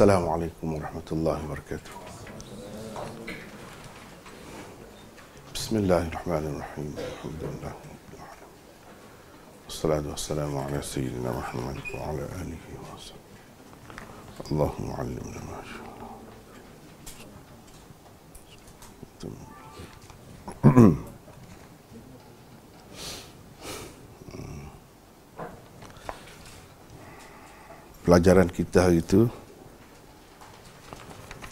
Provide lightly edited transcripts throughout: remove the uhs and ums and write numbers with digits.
Assalamualaikum warahmatullahi wabarakatuh. Bismillahirrahmanirrahim. Alhamdulillah. Wassalatu wassalamu ala sayyidina Muhammad wa ala alihi wa sahbihi. Allahumma 'allimna ma syaa. Pelajaran kita hari itu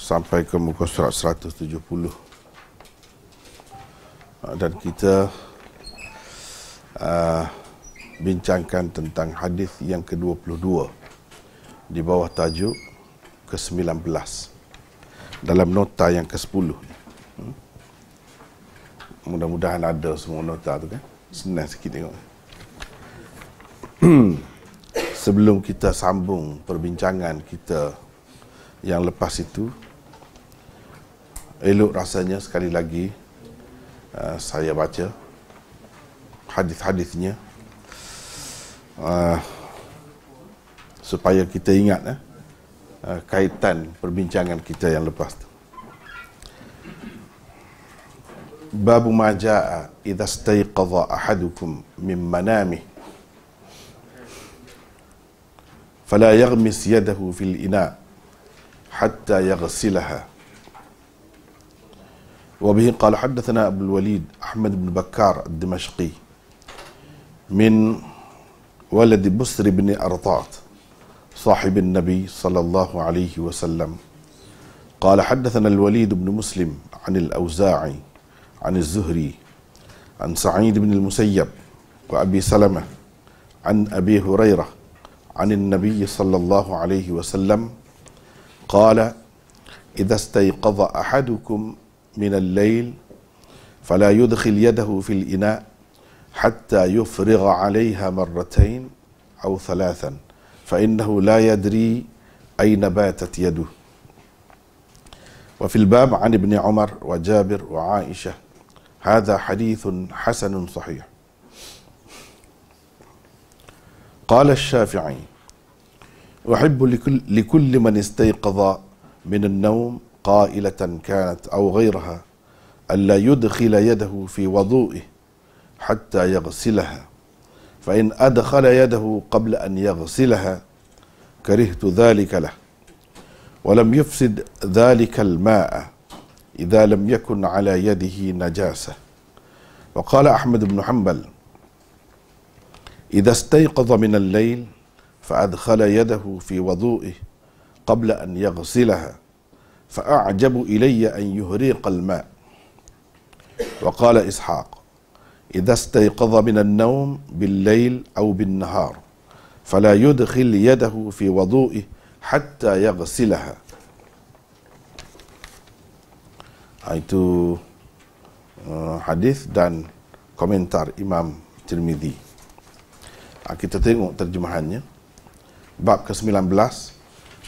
sampai ke muka surat 170 dan kita bincangkan tentang hadis yang ke-22 di bawah tajuk ke-19 dalam nota yang ke-10. Mudah-mudahan ada semua nota tu kan, senang sikit tengok. Sebelum kita sambung perbincangan kita yang lepas itu, elok rasanya sekali lagi saya baca hadis-hadisnya supaya kita ingat kaitan perbincangan kita yang lepas tu. Babu ma jaa idza istayqadha ahadukum min manamih فلا يغمس يده في الإناء حتى يغسلها. وبه قال حدثنا أبو الوليد أحمد بن بكار الدمشقي من ولد بسر بن أرطاط صاحب النبي صلى الله عليه وسلم قال حدثنا الوليد بن مسلم عن الأوزاعي عن الزهري عن سعيد بن المسيب وأبي سلمة عن أبي هريرة عن النبي صلى الله عليه وسلم قال إذا استيقظ أحدكم من الليل فلا يدخل يده في الإناء حتى يفرغ عليها مرتين أو ثلاثا فإنه لا يدري أين باتت يده. وفي الباب عن ابن عمر وجابر وعائشة. هذا حديث حسن صحيح. قال الشافعي أحب لكل من استيقظ من النوم قائلة كانت أو غيرها ألا يدخل يده في وضوئه حتى يغسلها فإن أدخل يده قبل أن يغسلها كرهت ذلك له ولم يفسد ذلك الماء إذا لم يكن على يده نجاسة. وقال أحمد بن حنبل إذا استيقظ من الليل فأدخل يده في وضوئه قبل أن يغسلها فأعجب إلي أن يهريق الماء. وقال إسحاق إذا استيقظ من النوم بالليل أو بالنهار فلا يدخل يده في وضوئه حتى يغسلها. Itu hadis dan komentar Imam Tirmidzi. Kita tengok terjemahannya. Bab ke-19,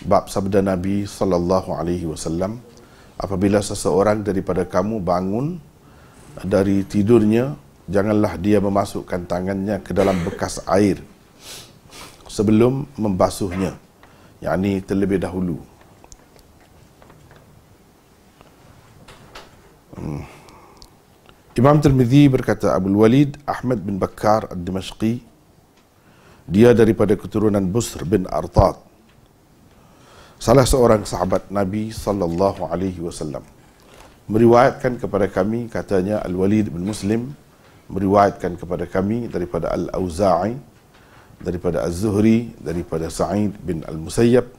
bab sabda Nabi sallallahu alaihi wasallam, apabila seseorang daripada kamu bangun dari tidurnya, janganlah dia memasukkan tangannya ke dalam bekas air sebelum membasuhnya, yakni terlebih dahulu. Imam Tirmidzi berkata, Abu Walid Ahmad bin Bakkar ad-Dimashqi, dia daripada keturunan Busr bin Artat, salah seorang sahabat Nabi sallallahu alaihi wasallam, meriwayatkan kepada kami, katanya Al-Walid bin Muslim meriwayatkan kepada kami daripada Al-Auza'i, daripada Az-Zuhri, daripada Sa'id bin Al-Musayyab,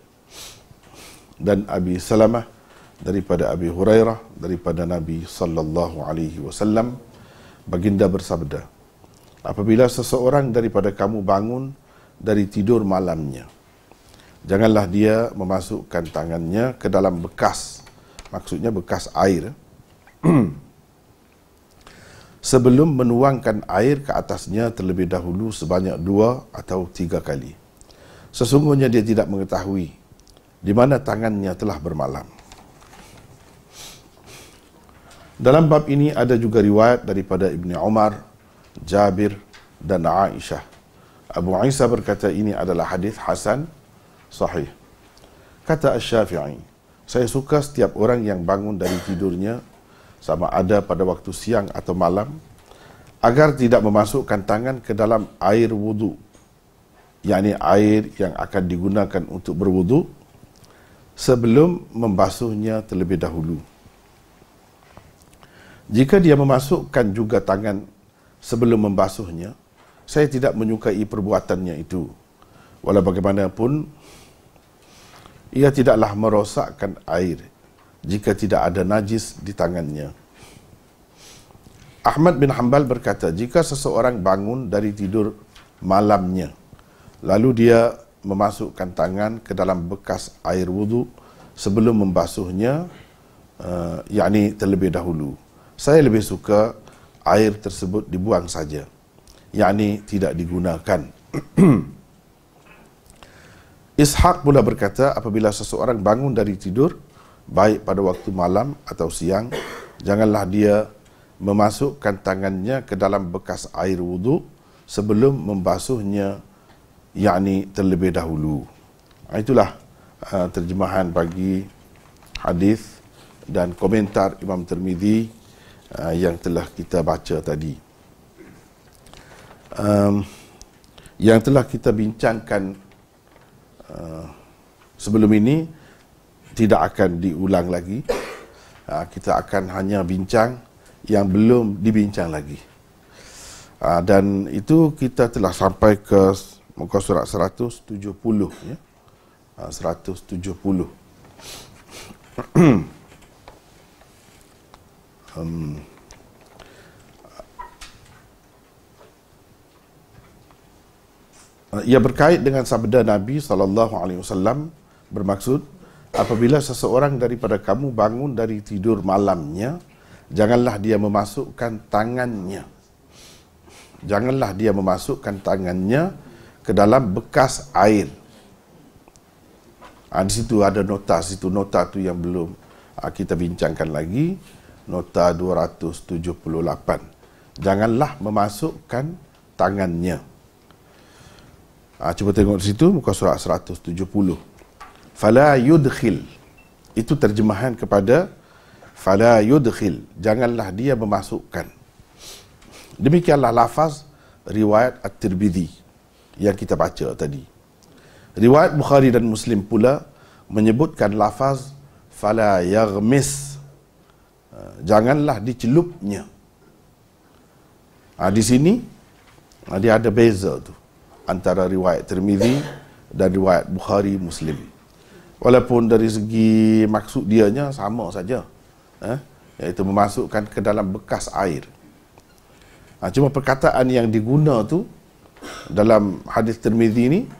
dan Abi Salamah daripada Abi Hurairah daripada Nabi sallallahu alaihi wasallam, baginda bersabda, apabila seseorang daripada kamu bangun dari tidur malamnya, janganlah dia memasukkan tangannya ke dalam bekas, maksudnya bekas air, sebelum menuangkan air ke atasnya terlebih dahulu sebanyak 2 atau 3 kali. Sesungguhnya dia tidak mengetahui di mana tangannya telah bermalam. Dalam bab ini ada juga riwayat daripada Ibni Umar, Jabir dan Aisyah. Abu Isa berkata ini adalah hadis hasan sahih. Kata Asy-Syafi'i, saya suka setiap orang yang bangun dari tidurnya, sama ada pada waktu siang atau malam, agar tidak memasukkan tangan ke dalam air wudu, yakni air yang akan digunakan untuk berwudu, sebelum membasuhnya terlebih dahulu. Jika dia memasukkan juga tangan sebelum membasuhnya, saya tidak menyukai perbuatannya itu. Walau bagaimanapun, ia tidaklah merosakkan air jika tidak ada najis di tangannya. Ahmad bin Hanbal berkata, jika seseorang bangun dari tidur malamnya, lalu dia memasukkan tangan ke dalam bekas air wudu sebelum membasuhnya, yakni terlebih dahulu, saya lebih suka air tersebut dibuang saja, yakni tidak digunakan. Ishaq pula berkata, apabila seseorang bangun dari tidur, baik pada waktu malam atau siang, janganlah dia memasukkan tangannya ke dalam bekas air wudu sebelum membasuhnya, yakni terlebih dahulu. Itulah terjemahan bagi hadis dan komentar Imam Tirmizi yang telah kita baca tadi. Yang telah kita bincangkan sebelum ini tidak akan diulang lagi. Kita akan hanya bincang yang belum dibincang lagi. Dan itu kita telah sampai ke muka surat 170 ya. 170. Ia berkait dengan sabda Nabi SAW, bermaksud, apabila seseorang daripada kamu bangun dari tidur malamnya, janganlah dia memasukkan tangannya ke dalam bekas air. Di situ ada nota, nota tu yang belum kita bincangkan lagi, nota 278. Janganlah memasukkan tangannya. Cuba tengok di situ, muka surat 170. Fala yudkhil. Itu terjemahan kepada fala yudkhil. Janganlah dia memasukkan. Demikianlah lafaz riwayat At-Tirmidzi yang kita baca tadi. Riwayat Bukhari dan Muslim pula menyebutkan lafaz fala yaghmis. Janganlah dicelupnya. Di sini dia ada beza tu antara riwayat Tirmidzi dan riwayat Bukhari Muslim. Walaupun dari segi maksud dianya sama saja, iaitu memasukkan ke dalam bekas air. Cuma perkataan yang diguna tu dalam hadis Tirmidzi ni,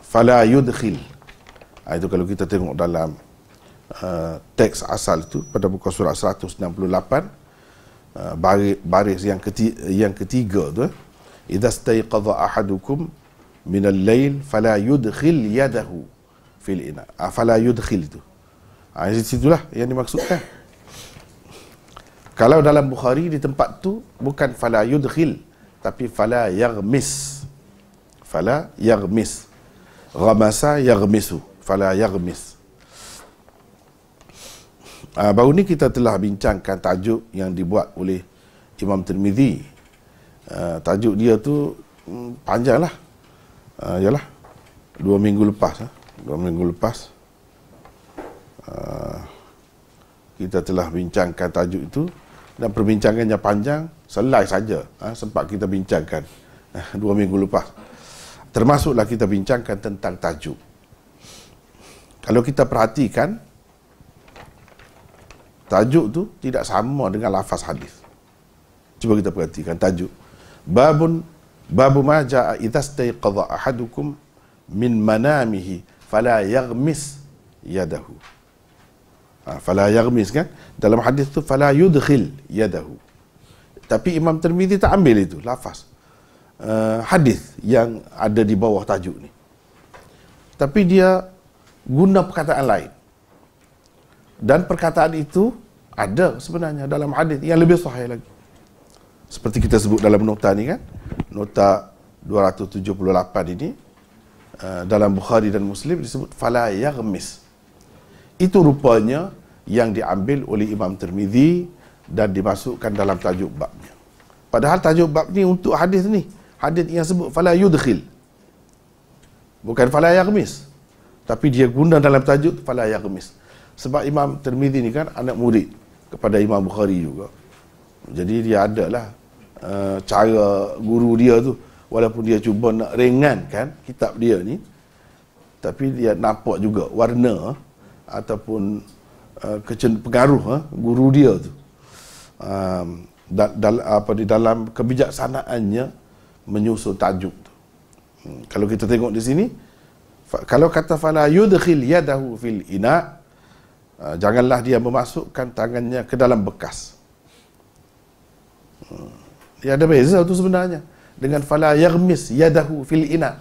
fala yudkhil. Itu kalau kita tengok dalam teks asal tu pada muka surat 168, baris yang ketiga tu, idza stayqadha ahadukum min al-lail fala yudkhil yadahu fil ina. Fala yudkhil itu. Situlah yang dimaksudkan. Kalau dalam Bukhari di tempat tu bukan fala yudkhil, tapi fala yaghmis. Fala yaghmis. Ghamasa yaghmisu. Fala yaghmis. Baru ni kita telah bincangkan tajuk yang dibuat oleh Imam Tirmidzi. Tajuk dia tu panjang lah. Yalah, 2 minggu lepas. 2 minggu lepas kita telah bincangkan tajuk itu, dan perbincangannya panjang, selai saja sempat kita bincangkan 2 minggu lepas. Termasuklah kita bincangkan tentang tajuk. Kalau kita perhatikan, tajuk tu tidak sama dengan lafaz hadis. Cuba kita perhatikan tajuk. Babu ma jaa idza stayqadha ahadukum min manamihi fala yaghmis yadahu. Fala yaghmis kan? Dalam hadis tu fala yudkhil yadahu. Tapi Imam Tirmidzi tak ambil itu lafaz hadis yang ada di bawah tajuk ni. Tapi dia guna perkataan lain. Dan perkataan itu ada sebenarnya dalam hadis yang lebih sahih lagi. Seperti kita sebut dalam nota ni kan, nota 278 ini, dalam Bukhari dan Muslim disebut fala yaghmis. Itu rupanya yang diambil oleh Imam Tirmizi dan dimasukkan dalam tajuk babnya. Padahal tajuk bab ni untuk hadis ni, hadis yang sebut fala yudkhil, bukan fala yaghmis, tapi dia guna dalam tajuk fala yaghmis. Sebab Imam Tirmizi ni kan anak murid kepada Imam Bukhari juga. Jadi dia adalah cara guru dia tu, walaupun dia cuba nak ringankan kitab dia ni, tapi dia nampak juga warna ataupun pengaruh guru dia tu di dalam kebijaksanaannya menyusun tajuk tu. Kalau kita tengok di sini, kalau kata fala yudkhil yadahu fil ina, janganlah dia memasukkan tangannya ke dalam bekas. Dia ada beza tu sebenarnya dengan fala yaghmis yadahu fil ina.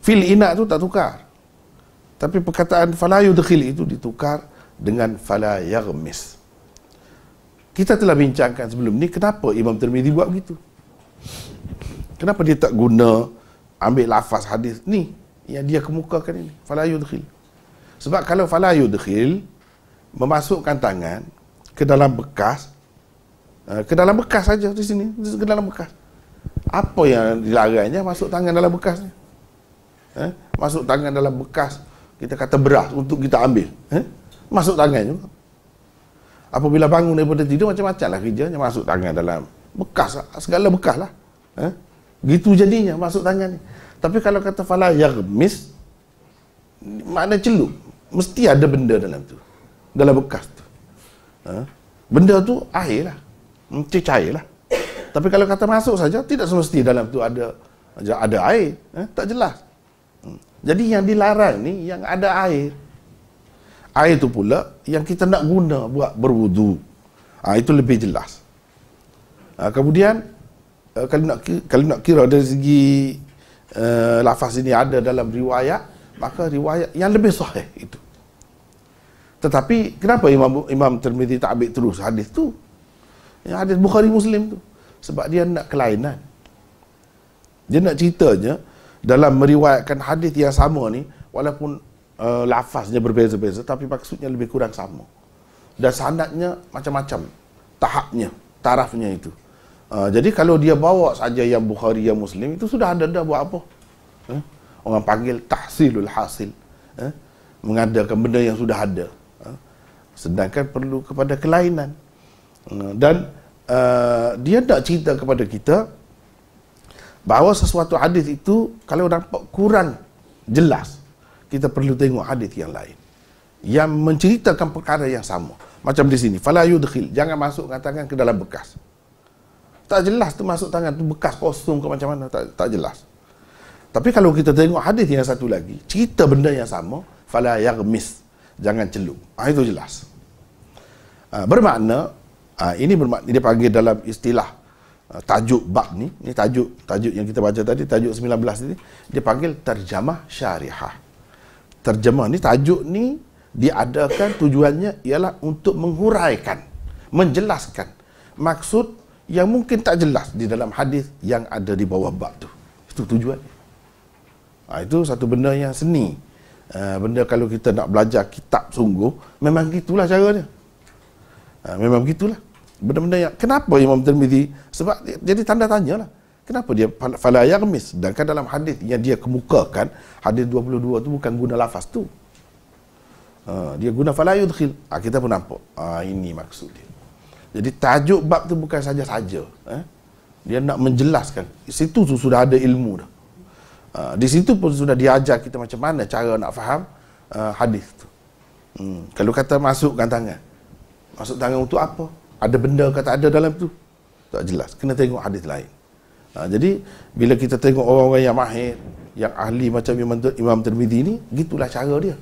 Fil ina tu tak tukar, tapi perkataan fala yudkhil itu ditukar dengan fala yaghmis. Kita telah bincangkan sebelum ni kenapa Imam Tirmizi buat begitu. Kenapa dia tak guna ambil lafaz hadis ni yang dia kemukakan ini, fala yudkhil. Sebab kalau fala yudkhil, memasukkan tangan ke dalam bekas, saja di sini, ke dalam bekas. Apa yang dilarangnya masuk tangan dalam bekas ni? Masuk tangan dalam bekas, kita kata beras untuk kita ambil. Masuk tangan juga. Apabila bangun daripada tidur, macam-macam lah kerjanya, masuk tangan dalam bekas, segala bekas lah. Gitu jadinya masuk tangan ni. Tapi kalau kata fala yaghmis, makna celup, mesti ada benda dalam tu, dalam bekas tu. Benda tu air lah, cair lah. Tapi kalau kata masuk saja, tidak semesti dalam tu ada air, tak jelas. Jadi yang dilarang ni yang ada air. Air tu pula yang kita nak guna buat berwudu. Itu lebih jelas. Kemudian kalau nak kira dari segi lafaz ini ada dalam riwayat, maka riwayat yang lebih sahih itu. Tetapi kenapa Imam Tirmizi tak ambil terus hadis tu? Yang hadis Bukhari Muslim tu. Sebab dia nak kelainan. Dia nak ceritanya dalam meriwayatkan hadis yang sama ni, walaupun lafaznya berbeza-beza, tapi maksudnya lebih kurang sama. Dan sanadnya macam-macam, tahapnya, tarafnya itu. Jadi kalau dia bawa saja yang Bukhari, yang Muslim, itu sudah ada dah buat apa? Orang panggil tahsilul hasil. Mengadakan benda yang sudah ada. Sedangkan perlu kepada kelainan. Dan dia nak cerita kepada kita bahawa sesuatu hadis itu kalau nampak kurang jelas, kita perlu tengok hadis yang lain yang menceritakan perkara yang sama. Macam di sini, fala yudkhil, jangan masukkan tangan ke dalam bekas. Tak jelas tu masuk tangan tu bekas kosong ke macam mana, tak jelas. Tapi kalau kita tengok hadis yang satu lagi, cerita benda yang sama, fala yaghmis, jangan celup. Itu jelas. Bermakna ini bermakna, dia panggil dalam istilah tajuk bab ni tajuk yang kita baca tadi, tajuk 19 ni, dia panggil terjemah syarihah. Terjemah ni, tajuk ni diadakan tujuannya ialah untuk menghuraikan, menjelaskan maksud yang mungkin tak jelas di dalam hadis yang ada di bawah bab tu. Itu tujuan. Itu satu benda yang seni. Benda kalau kita nak belajar kitab sungguh, memang gitulah caranya. Memang gitulah. Benda-benda yang, kenapa Imam Tirmizi, sebab jadi tanda tanya lah, kenapa dia fala yaghmis, sedangkan dalam hadis yang dia kemukakan, hadis 22 tu bukan guna lafaz tu, dia guna fala yudkhil. Kita pun nampak ini maksud dia. Jadi tajuk bab tu bukan saja-saja, dia nak menjelaskan. Situ tu sudah ada ilmu dah. Di situ pun sudah diajar kita macam mana cara nak faham hadis tu. Kalau kata masuk tangan untuk apa? Ada benda kata ada dalam tu? Tak jelas. Kena tengok hadis lain. Jadi bila kita tengok orang-orang yang mahir, yang ahli macam Imam Tirmizi ni, gitulah cara dia.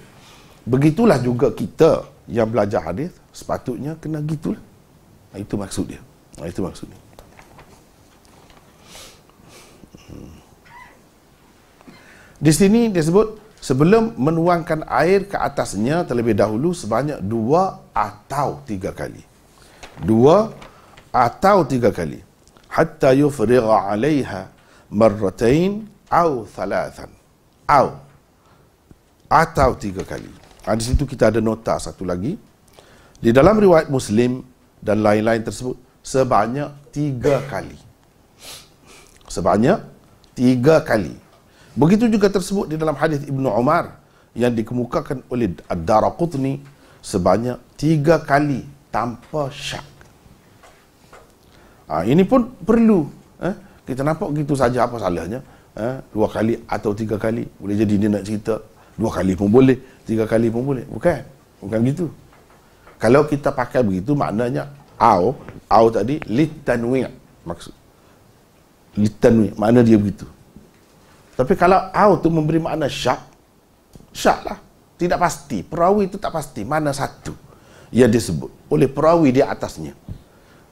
Begitulah juga kita yang belajar hadis sepatutnya kena gitulah. Itu maksud dia. Itu maksud dia. Di sini dia sebut sebelum menuangkan air ke atasnya terlebih dahulu sebanyak 2 atau 3 kali. 2 atau 3 kali. Hatta yufrigha 'alaiha marratain au thalathan, au atau 3 kali. Di situ kita ada nota satu lagi. Di dalam riwayat Muslim dan lain-lain tersebut sebanyak 3 kali. Sebanyak 3 kali. Begitu juga tersebut di dalam hadis Ibnu Umar yang dikemukakan oleh Ad-Daraqutni sebanyak 3 kali tanpa syak. Ini pun perlu. Kita nampak gitu saja, apa salahnya? 2 kali atau 3 kali. Boleh jadi dia nak cerita 2 kali pun boleh, 3 kali pun boleh. Bukan gitu. Kalau kita pakai begitu, maknanya au tadi litanwi' maksud. Litanwi' makna dia begitu. Tapi kalau au tu memberi makna syak lah. Tidak pasti. Perawi itu tak pasti. Mana satu yang disebut oleh perawi di atasnya.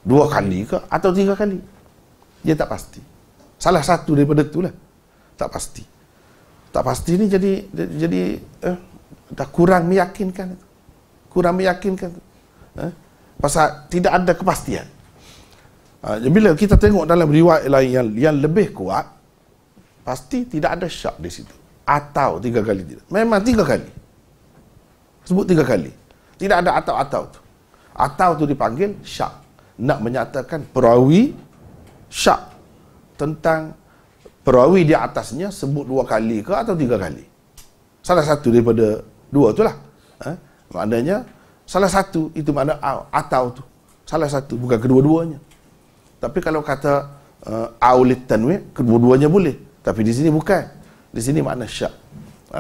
2 kali ke atau 3 kali. Dia tak pasti. Salah satu daripada itulah. Tak pasti. Tak pasti ni jadi dah kurang meyakinkan. Kurang meyakinkan. Pasal tidak ada kepastian. Bila kita tengok dalam riwayat lain yang lebih kuat, pasti tidak ada syak di situ. Atau 3 kali tidak. Memang 3 kali. Sebut 3 kali. Tidak ada atau tu. Atau tu dipanggil syak. Nak menyatakan perawi syak tentang perawi di atasnya sebut 2 kali ke atau 3 kali. Salah satu daripada 2 tu lah. Maknanya salah satu itu makna atau tu. Salah satu, bukan kedua-duanya. Tapi kalau kata aulit tanwi', kedua-duanya boleh. Tapi di sini bukan. Di sini makna syak.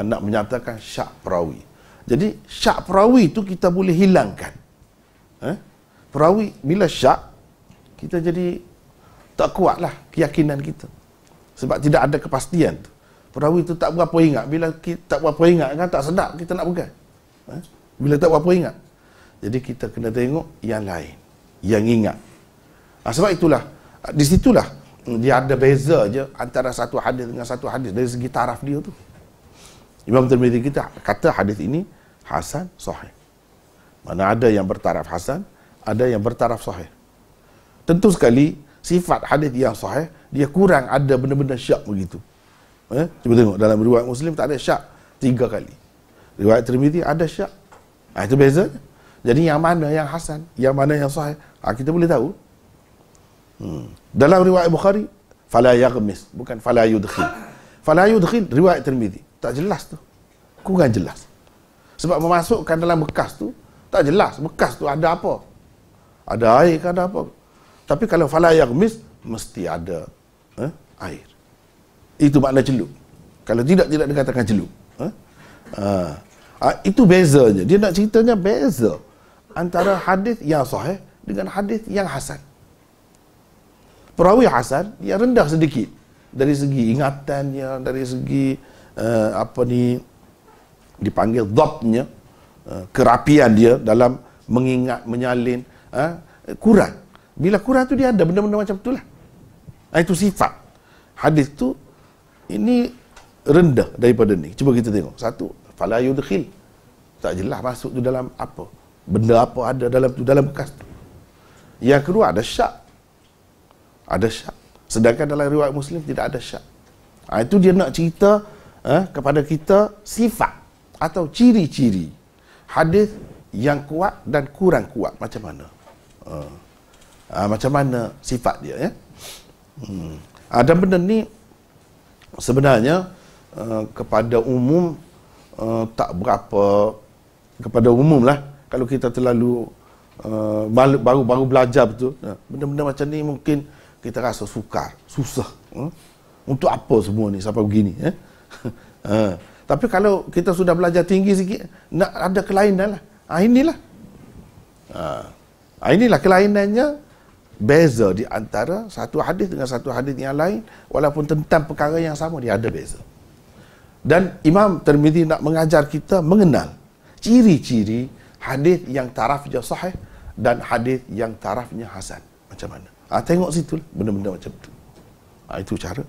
Nak menyatakan syak perawi. Jadi syak perawi itu kita boleh hilangkan. Perawi bila syak, kita jadi tak kuatlah keyakinan kita. Sebab tidak ada kepastian tu. Perawi itu tak berapa ingat. Bila kita tak berapa ingat kan tak sedap kita nak pegang. Bila tak berapa ingat. Jadi kita kena tengok yang lain. Yang ingat. Sebab itulah, di situlah dia ada beza je antara satu hadis dengan satu hadis dari segi taraf dia tu. Imam Tirmizi kita kata hadis ini hasan sahih. Mana ada yang bertaraf hasan, ada yang bertaraf sahih. Tentu sekali sifat hadis yang sahih dia kurang ada benda-benda syak begitu. Cuba tengok dalam riwayat Muslim tak ada syak 3 kali. Riwayat Tirmizi ada syak. Itu beza. Jadi yang mana yang hasan, yang mana yang sahih, kita boleh tahu. Dalam riwayat Bukhari fala yaghmis, bukan fala yudkhil. Fala yudkhil riwayat Tirmizi tak jelas tu. Kurang jelas. Sebab memasukkan dalam bekas tu tak jelas bekas tu ada apa. Ada air ke ada apa. Tapi kalau fala yaghmis mesti ada air. Itu makna celup. Kalau tidak dikatakan celup. Itu bezanya. Dia nak ceritanya beza antara hadis yang sahih dengan hadis yang hasan. Perawi hasan dia rendah sedikit dari segi ingatannya, dari segi dipanggil dhabtnya, kerapian dia dalam mengingat, menyalin, kurang. Bila kurang tu dia ada benda-benda macam itulah. Itu sifat hadis tu ini rendah daripada ni. Cuba kita tengok. Satu, fala yudkhil. Tak jelas masuk tu dalam apa. Benda apa ada dalam tu, dalam bekas tu. Yang kedua ada syak. Ada syak. Sedangkan dalam riwayat Muslim tidak ada syak. Itu dia nak cerita kepada kita sifat atau ciri-ciri hadis yang kuat dan kurang kuat macam mana. Macam mana sifat dia ya. Dan benda ni sebenarnya kepada umum tak berapa, kepada umum lah kalau kita terlalu baru belajar betul benda-benda macam ni mungkin kita rasa sukar, susah. Untuk apa semua ni sampai begini tapi kalau kita sudah belajar tinggi sikit, nak ada kelainan lah. Inilah kelainannya, beza di antara satu hadis dengan satu hadis yang lain, walaupun tentang perkara yang sama dia ada beza. Dan Imam Tirmizi nak mengajar kita mengenal ciri-ciri hadis yang tarafnya sahih dan hadis yang tarafnya hasan. Macam mana? Tengok situ benda-benda macam tu. Itu cara.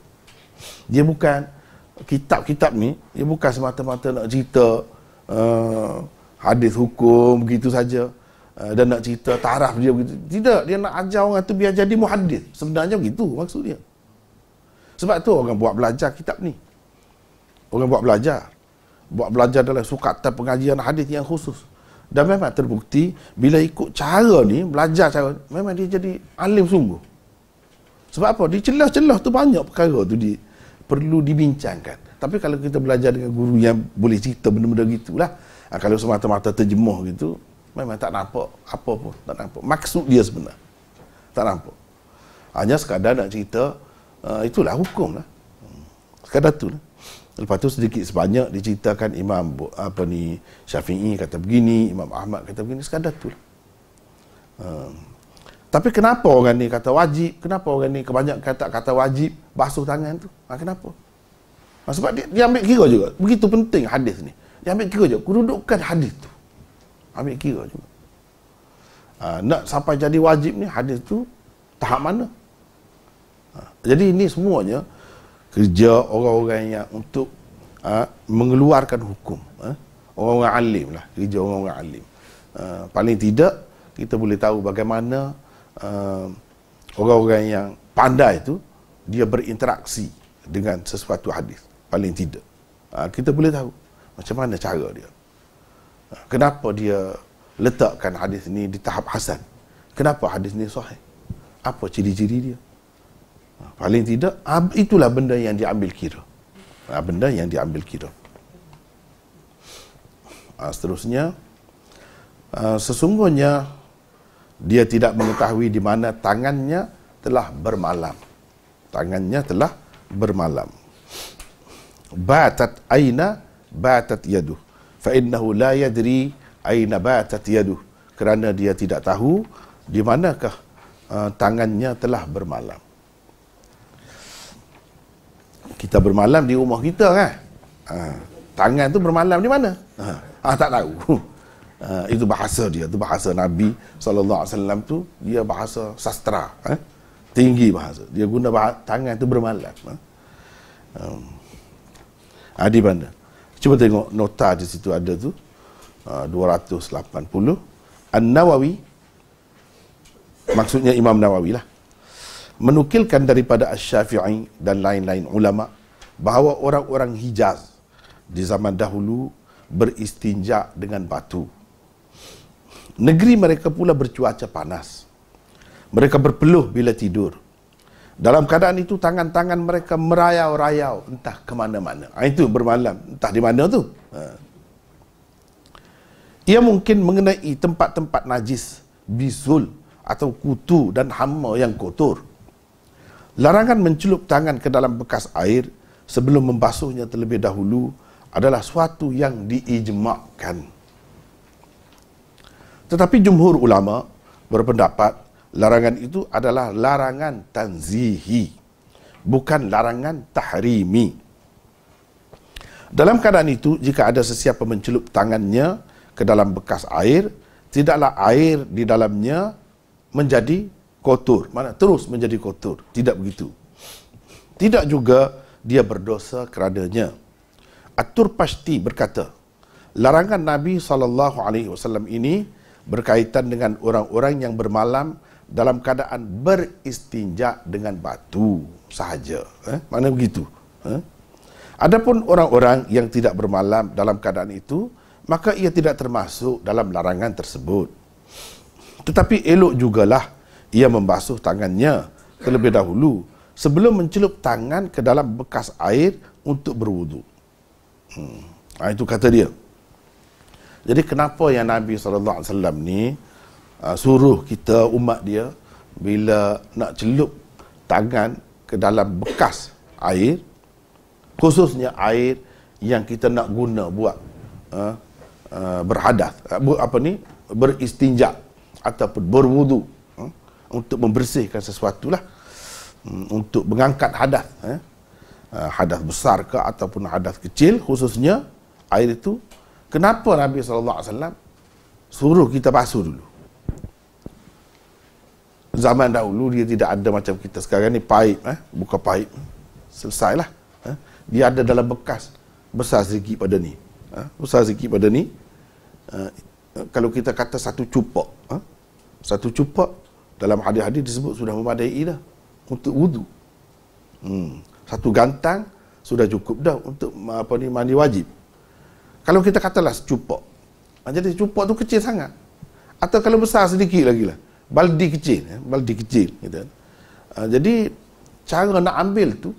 Dia bukan kitab-kitab ni, dia bukan semata-mata nak cerita hadis hukum begitu saja dan nak cerita taraf dia begitu. Tidak, dia nak ajar orang tu biar jadi muhaddis. Sebenarnya begitu maksud dia. Sebab tu orang buat belajar kitab ni. Orang buat belajar dalam sukatan pengajian hadis yang khusus. Dan memang terbukti bila ikut cara ni, belajar cara, memang dia jadi alim sungguh. Sebab apa? Di celah-celah tu banyak perkara tu perlu dibincangkan. Tapi kalau kita belajar dengan guru yang boleh cerita benda-benda gitulah, kalau semata-mata terjemuh gitu, memang tak nampak apa pun, tak nampak maksud dia sebenar. Tak nampak. Hanya sekadar nak cerita, itulah hukum lah. Sekadar tu lah. Lepas tu sedikit sebanyak diceritakan Imam Syafi'i kata begini, Imam Ahmad kata begini, sekadar tu lah. Tapi kenapa orang ni kata wajib? Kenapa orang ni kebanyakan kata wajib basuh tangan tu? Kenapa? Sebab dia ambil kira juga. Begitu penting hadis ni. Dia ambil kira juga kedudukan hadis tu. Ambil kira juga. Nak sampai jadi wajib ni, hadis tu tahap mana? Jadi ini semuanya kerja orang-orang yang untuk mengeluarkan hukum. Orang-orang alim lah. Kerja orang-orang alim. Paling tidak, kita boleh tahu bagaimana orang-orang yang pandai tu, dia berinteraksi dengan sesuatu hadis. Paling tidak. Kita boleh tahu macam mana cara dia. Kenapa dia letakkan hadis ni di tahap hasan? Kenapa hadis ni sahih? Apa ciri-ciri dia? Paling tidak, itulah benda yang diambil kira. Benda yang diambil kira. Seterusnya, sesungguhnya dia tidak mengetahui di mana tangannya telah bermalam. Tangannya telah bermalam. Batat aina batat yaduh. Fa innahu la yadri aina batat yaduh. Kerana dia tidak tahu di manakah tangannya telah bermalam. Kita bermalam di rumah kita kan. Tangan tu bermalam di mana? Tak tahu. Itu bahasa dia, itu bahasa Nabi SAW tu, dia bahasa sastra, tinggi bahasa. Dia guna tangan tu bermalam. Di mana? Cuba tengok nota di situ ada tu, 280. An-Nawawi, maksudnya Imam Nawawi lah, menukilkan daripada Asy-Syafi'i dan lain-lain ulama bahawa orang-orang Hijaz di zaman dahulu beristinja dengan batu. Negeri mereka pula bercuaca panas. Mereka berpeluh bila tidur. Dalam keadaan itu tangan-tangan mereka merayau-rayau entah ke mana-mana. Itu bermalam, entah di mana tu. Ia mungkin mengenai tempat-tempat najis, bisul atau kutu dan hama yang kotor. Larangan mencelup tangan ke dalam bekas air sebelum membasuhnya terlebih dahulu adalah suatu yang diijma'kan. Tetapi jumhur ulama berpendapat larangan itu adalah larangan tanzihi, bukan larangan tahrimi. Dalam keadaan itu, jika ada sesiapa mencelup tangannya ke dalam bekas air, tidaklah air di dalamnya menjadi kotor. Mana terus menjadi kotor. Tidak begitu. Tidak juga dia berdosa kerananya. At-Turpashti berkata, larangan Nabi SAW ini berkaitan dengan orang-orang yang bermalam dalam keadaan beristinja dengan batu sahaja. Mana begitu? Adapun orang-orang yang tidak bermalam dalam keadaan itu, maka ia tidak termasuk dalam larangan tersebut. Tetapi elok jugalah ia membasuh tangannya terlebih dahulu sebelum mencelup tangan ke dalam bekas air untuk berwudu. Itu kata dia. Jadi kenapa yang Nabi SAW ni suruh kita umat dia bila nak celup tangan ke dalam bekas air, khususnya air yang kita nak guna buat berhadas, beristinja ataupun berwudu, untuk membersihkan sesuatu lah, untuk mengangkat hadas, hadas besar ke ataupun hadas kecil, khususnya air itu. Kenapa Nabi SAW suruh kita basuh dulu? Zaman dahulu dia tidak ada macam kita sekarang ni paip, buka paip, selesailah. Dia ada dalam bekas besar sedikit pada ni, besar sedikit pada ni. Kalau kita kata satu cupak, satu cupak dalam hadis-hadis disebut sudah memadai dah untuk wudu. Satu gantang sudah cukup dah untuk mandi wajib. Kalau kita katalah secupok. Jadi secupok tu kecil sangat. Atau kalau besar sedikit lagi lah. Baldi kecil. Baldi kecil. Gitu. Jadi cara nak ambil tu,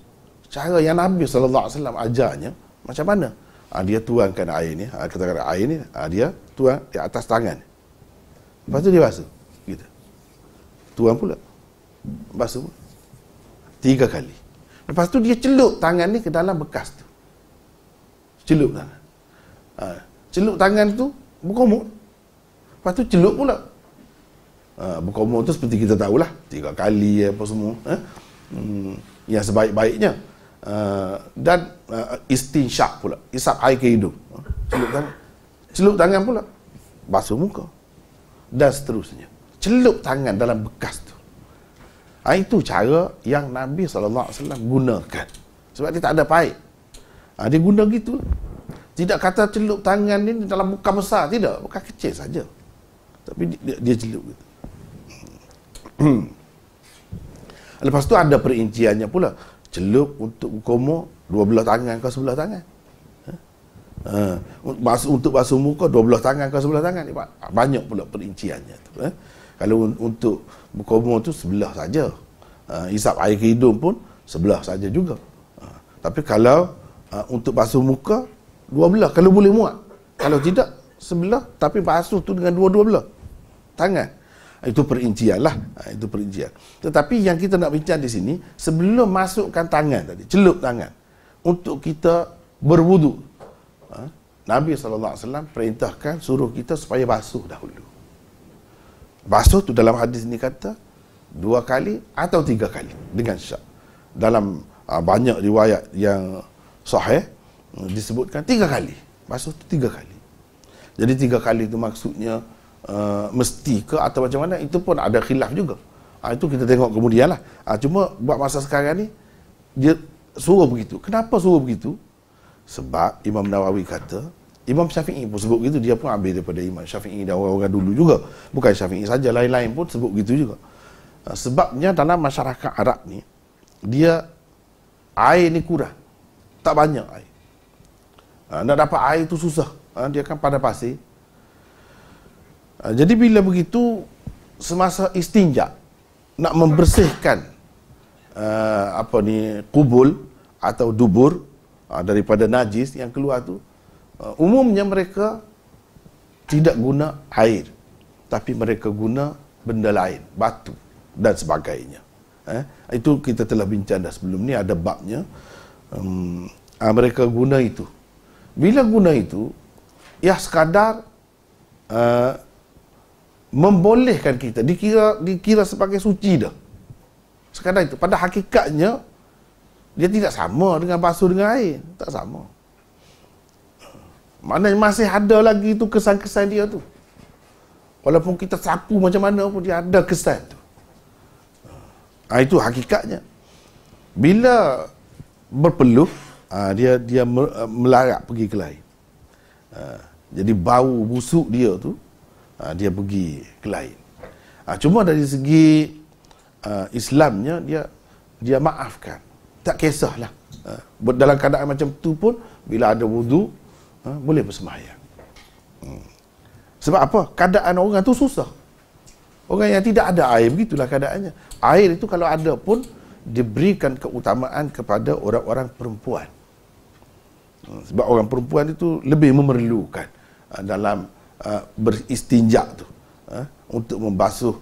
cara yang Nabi SAW ajarnya, macam mana? Dia tuangkan air ni. Katakan air ni, dia tuang di atas tangan. Lepas tu dia basuh. Gitu. Tuang pula. Basuh pula. 3 kali. Lepas tu dia celup tangan ni ke dalam bekas tu. Celup tangan. Celup tangan tu berkomor. Lepas tu celup pula. Berkomor tu seperti kita tahulah, 3 kali apa semua. Yang sebaik-baiknya. Dan istinsyak pula. Isap air ke hidung. Celup tangan. Celup tangan pula. Basuh muka. Dan seterusnya. Celup tangan dalam bekas tu. Itu cara yang Nabi SAW gunakan. Sebab dia tak ada paip. Dia guna gitu. Tidak kata celup tangan ni dalam bekas besar. Tidak. Bekas kecil saja. Tapi dia celup gitu. Lepas tu ada perinciannya pula. Celup untuk berkomor 12 tangan ke sebelah tangan. Untuk basuh muka 12 tangan ke sebelah tangan. Banyak pula perinciannya tu. Kalau untuk berkomor tu sebelah saja. Isap air ke hidung pun sebelah saja juga. Tapi kalau untuk basuh muka 12 kalau boleh muat. Kalau tidak sebelah tapi basuh tu dengan dua-dua belah tangan. Itu perincian lah. Itu perincian. Tetapi yang kita nak bincang di sini, sebelum masukkan tangan tadi, celup tangan untuk kita berwuduk, Nabi SAW perintahkan suruh kita supaya basuh dahulu. Basuh tu dalam hadis ni kata 2 kali atau 3 kali dengan syak. Dalam banyak riwayat yang sahih disebutkan 3 kali. Basuh tu 3 kali. Jadi 3 kali tu maksudnya mesti ke atau macam mana, itu pun ada khilaf juga. Itu kita tengok kemudian lah. Cuma buat masa sekarang ni dia suruh begitu. Kenapa suruh begitu? Sebab Imam Nawawi kata, Imam Syafi'i pun sebut begitu. Dia pun ambil daripada Imam Syafi'i dan orang-orang dulu juga. Bukan Syafi'i saja, lain-lain pun sebut begitu juga. Sebabnya dalam masyarakat Arab ni, dia air ni kurang. Tak banyak air. Nak dapat air tu susah. Dia kan pada pasir. Jadi bila begitu, semasa istinja, nak membersihkan kubul atau dubur daripada najis yang keluar tu, umumnya mereka tidak guna air, tapi mereka guna benda lain, batu dan sebagainya. Itu kita telah bincang dah sebelum ni, ada babnya. Mereka guna itu. Bila guna itu, ya sekadar membolehkan kita, dikira sebagai suci dah. Sekadar itu. Pada hakikatnya, dia tidak sama dengan basuh dengan air. Tak sama. Maknanya masih ada lagi tu kesan-kesan dia tu. Walaupun kita sapu macam mana pun, dia ada kesan tu. Itu hakikatnya. Bila berpeluh, dia melarat pergi ke lain. Jadi bau busuk dia tu, dia pergi ke lain. Cuma dari segi Islamnya, dia maafkan. Tak kisahlah. Dalam keadaan macam tu pun, bila ada wudu, boleh bersembahyang. Sebab apa? Keadaan orang tu susah. Orang yang tidak ada air, begitulah keadaannya. Air itu kalau ada pun, diberikan keutamaan kepada orang-orang perempuan. Sebab orang perempuan itu lebih memerlukan dalam beristinja tu. Untuk membasuh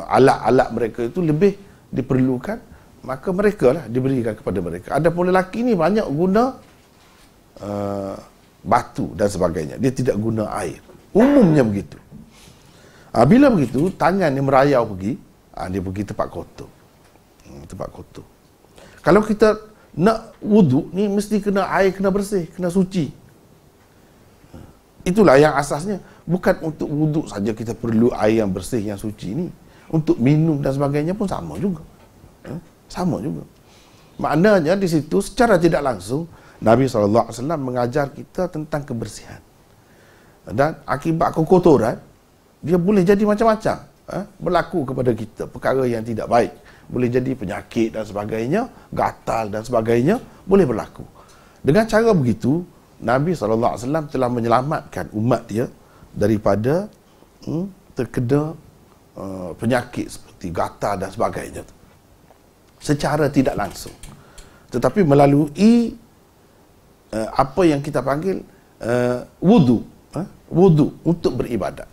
alat-alat mereka itu lebih diperlukan, maka mereka lah diberikan kepada mereka. Adapun lelaki ni banyak guna batu dan sebagainya. Dia tidak guna air. Umumnya begitu. Bila begitu, tangan dia merayau pergi, dia pergi tempat kotor. Tempat kotor. Kalau kita nak wuduk ni, mesti kena air, kena bersih, kena suci. Itulah yang asasnya. Bukan untuk wuduk saja kita perlu air yang bersih, yang suci ni. Untuk minum dan sebagainya pun sama juga. Sama juga. Maknanya di situ secara tidak langsung Nabi SAW mengajar kita tentang kebersihan. Dan akibat kekotoran, dia boleh jadi macam-macam. Berlaku kepada kita perkara yang tidak baik. boleh jadi penyakit dan sebagainya, gatal dan sebagainya boleh berlaku. Dengan cara begitu, Nabi SAW telah menyelamatkan umat dia daripada terkena penyakit seperti gatal dan sebagainya secara tidak langsung, tetapi melalui apa yang kita panggil wudu untuk beribadat.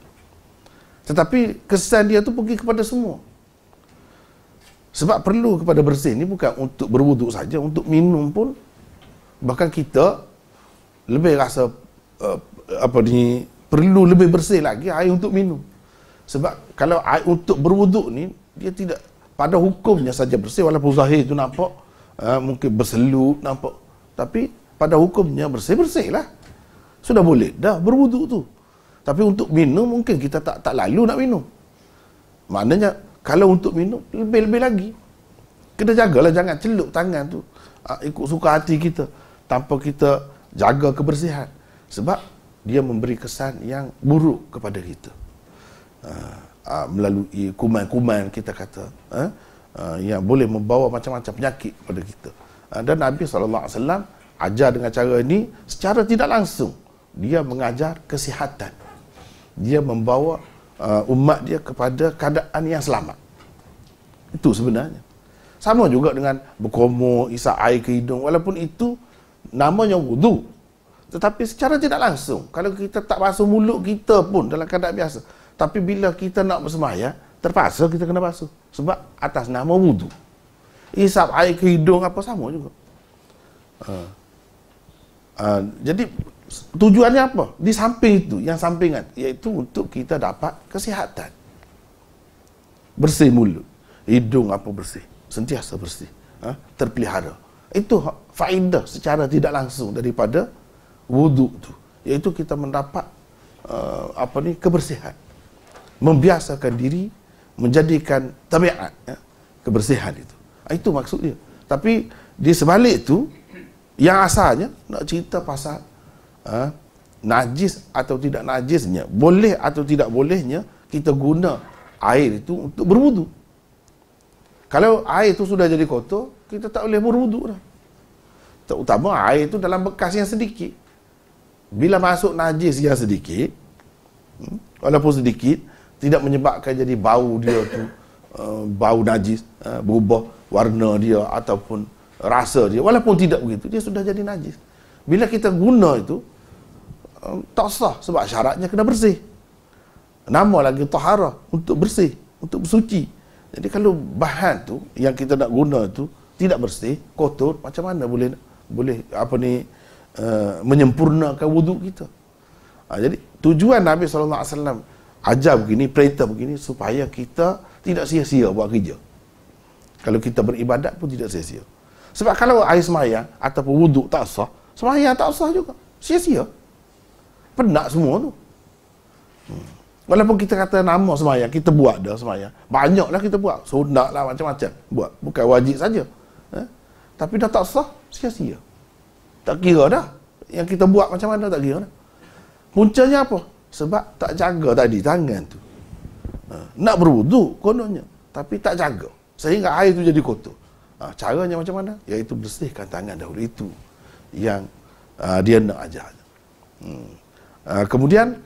Tetapi kesan dia tu pergi kepada semua. Sebab perlu kepada bersih ni bukan untuk berwuduk saja, untuk minum pun. Bahkan kita lebih rasa perlu lebih bersih lagi air untuk minum. Sebab kalau air untuk berwuduk ni, dia tidak pada hukumnya saja bersih, walaupun zahir tu nampak mungkin berselut nampak, tapi pada hukumnya bersih lah, sudah boleh dah berwuduk tu. Tapi untuk minum mungkin kita tak lalu nak minum. Maknanya kalau untuk minum lebih-lebih lagi, kita jagalah jangan celup tangan tu ikut suka hati kita tanpa kita jaga kebersihan, sebab dia memberi kesan yang buruk kepada kita. Melalui kuman-kuman kita kata yang boleh membawa macam-macam penyakit kepada kita. Dan Nabi SAW ajar dengan cara ini secara tidak langsung. Dia mengajar kesihatan. Dia membawa umat dia kepada keadaan yang selamat. Itu sebenarnya. Sama juga dengan berkumur, isap air ke hidung, walaupun itu namanya wudu, tetapi secara tidak langsung, kalau kita tak basuh mulut kita pun dalam keadaan biasa, tapi bila kita nak bersembahyang, terpaksa kita kena basuh. Sebab atas nama wudu. Isap air ke hidung apa sama juga. Jadi tujuannya apa? Di samping itu, yang sampingan, iaitu untuk kita dapat kesihatan. Bersih mulut, hidung apa bersih, sentiasa bersih, terpelihara. Itu faedah secara tidak langsung daripada wudu tu, iaitu kita mendapat kebersihan. Membiasakan diri, menjadikan tabiat kebersihan itu. Itu maksud dia. Tapi di sebalik itu, yang asalnya nak cerita pasal najis atau tidak najisnya, boleh atau tidak bolehnya kita guna air itu untuk berwudu. Kalau air itu sudah jadi kotor, kita tak boleh berwudu dah. Terutama air itu dalam bekas yang sedikit. Bila masuk najis yang sedikit, walaupun sedikit, tidak menyebabkan jadi bau dia tu bau najis, berubah warna dia ataupun rasa dia, walaupun tidak begitu, dia sudah jadi najis. Bila kita guna itu tak sah, sebab syaratnya kena bersih. Nama lagi taharah, untuk bersih, untuk bersuci. Jadi kalau bahan tu yang kita nak guna tu tidak bersih, kotor, macam mana boleh menyempurnakan wuduk kita? Jadi tujuan Nabi SAW ajar begini, perintah begini, supaya kita tidak sia-sia buat kerja. Kalau kita beribadat pun tidak sia-sia. Sebab kalau air semayang ataupun wuduk tak sah, semayang tak sah juga, sia-sia. Penat semua tu. Walaupun kita kata nama semayang, kita buat dah semayang, banyaklah kita buat, sunat lah, macam-macam buat, bukan wajib saja. Tapi dah tak sah, sia-sia. Tak kira dah. Yang kita buat macam mana tak kira dah. Puncanya apa? Sebab tak jaga tadi tangan tu. Nak berwuduk kononnya, tapi tak jaga, sehingga air tu jadi kotor. Caranya macam mana? Iaitu bersihkan tangan dahulu. Itu yang dia nak ajar. Kemudian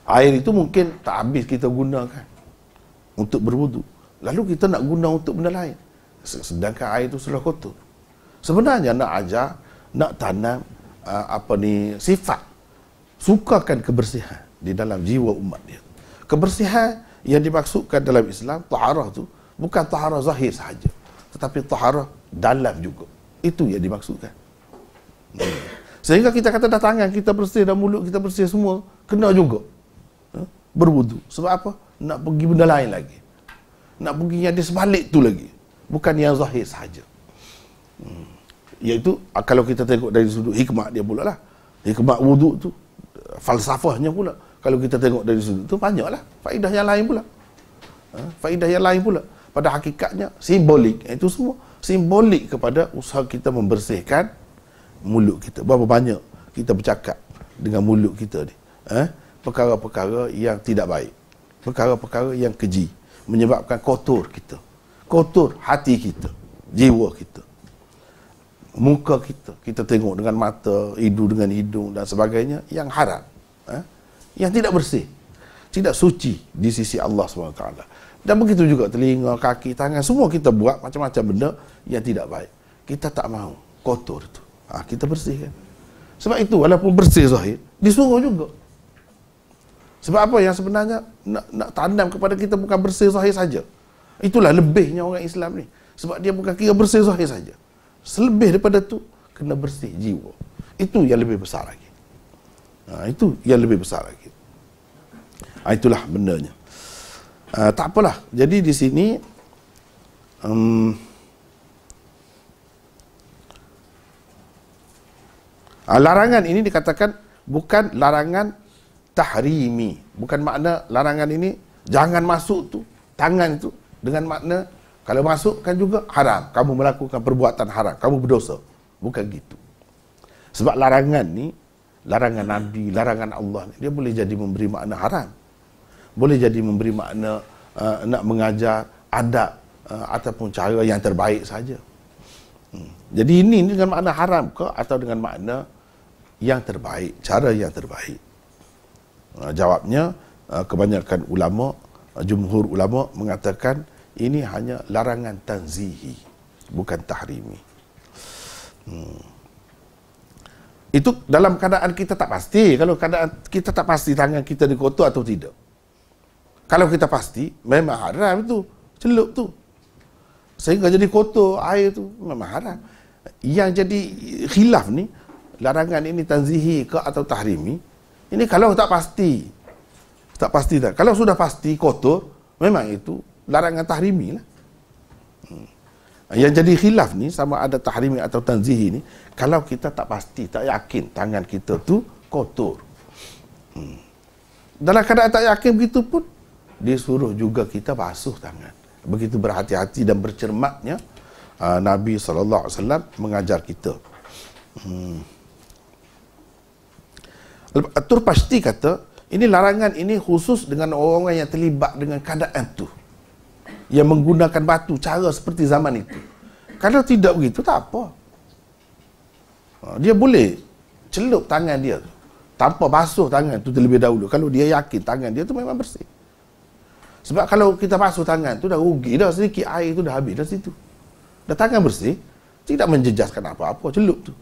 air itu mungkin tak habis kita gunakan untuk berwuduk, lalu kita nak guna untuk benda lain, sedangkan air itu sudah kotor. Sebenarnya nak ajar, nak tanam sifat sukakan kebersihan di dalam jiwa umat dia. Kebersihan yang dimaksudkan dalam Islam, taharah tu bukan taharah zahir sahaja, tetapi taharah dalam juga. Itu yang dimaksudkan. Sehingga kita kata dah tangan kita bersih, dah mulut kita bersih, semua kena juga berwudu. Sebab apa? Nak pergi benda lain lagi, nak pergi yang di sebalik tu lagi, bukan yang zahir sahaja. Iaitu kalau kita tengok dari sudut hikmah dia pula lah, hikmah wudu tu, falsafahnya pula, kalau kita tengok dari sudut tu, banyaklah faedah yang lain pula. Faedah yang lain pula. Pada hakikatnya simbolik. Itu semua simbolik kepada usaha kita membersihkan mulut kita. Berapa banyak kita bercakap dengan mulut kita ni, perkara-perkara yang tidak baik, perkara-perkara yang keji, menyebabkan kotor kita. Kotor hati kita, jiwa kita, muka kita. Kita tengok dengan mata, hidung dengan hidung dan sebagainya yang haram. Yang tidak bersih, tidak suci di sisi Allah SWT. Dan begitu juga telinga, kaki, tangan, semua kita buat macam-macam benda yang tidak baik. Kita tak mahu kotor itu. Kita bersihkan. Sebab itu walaupun bersih zahir, disuruh juga. Sebab apa yang sebenarnya nak tanam kepada kita bukan bersih zahir saja. Itulah lebihnya orang Islam ni. Sebab dia bukan kira bersih zahir saja. Selebih daripada tu, kena bersih jiwa. Itu yang lebih besar lagi. Itu yang lebih besar lagi. Itulah bendanya. Tak apalah. Jadi di sini larangan ini dikatakan bukan larangan tahrimi. Bukan makna larangan ini jangan masuk tu, tangan itu dengan makna kalau masuk kan juga haram. Kamu melakukan perbuatan haram, kamu berdosa. Bukan gitu. Sebab larangan ni, larangan Nabi, larangan Allah ni, dia boleh jadi memberi makna haram. Boleh jadi memberi makna nak mengajar adab ataupun cara yang terbaik saja. Jadi ini dengan makna haram ke atau dengan makna yang terbaik, cara yang terbaik? Jawabnya kebanyakan ulama, jumhur ulama mengatakan ini hanya larangan tanzihi, bukan tahrimi. Itu dalam keadaan kita tak pasti. Kalau keadaan kita tak pasti tangan kita dikotor atau tidak. Kalau kita pasti, memang haram tu, celup tu. Sehingga jadi kotor air tu, memang haram. Yang jadi khilaf ni, larangan ini tanzihi ke atau tahrimi, ini kalau tak pasti. Tak pasti tak. Kalau sudah pasti kotor, memang itu larangan tahrimi lah. Yang jadi khilaf ni sama ada tahrimi atau tanzihi ni, kalau kita tak pasti, tak yakin tangan kita tu kotor. Dalam keadaan tak yakin begitu pun, disuruh juga kita basuh tangan. Begitu berhati-hati dan bercermatnya Nabi SAW mengajar kita. Tur-Pashti kata, ini larangan ini khusus dengan orang-orang yang terlibat dengan keadaan tu, yang menggunakan batu cara seperti zaman itu. Kalau tidak begitu, tak apa. Dia boleh celup tangan dia tanpa basuh tangan tu terlebih dahulu, kalau dia yakin tangan dia tu memang bersih. Sebab kalau kita basuh tangan tu dah rugi dah, sedikit air tu dah habis dah situ. Dah tangan bersih, tidak menjejaskan apa-apa, celup tu.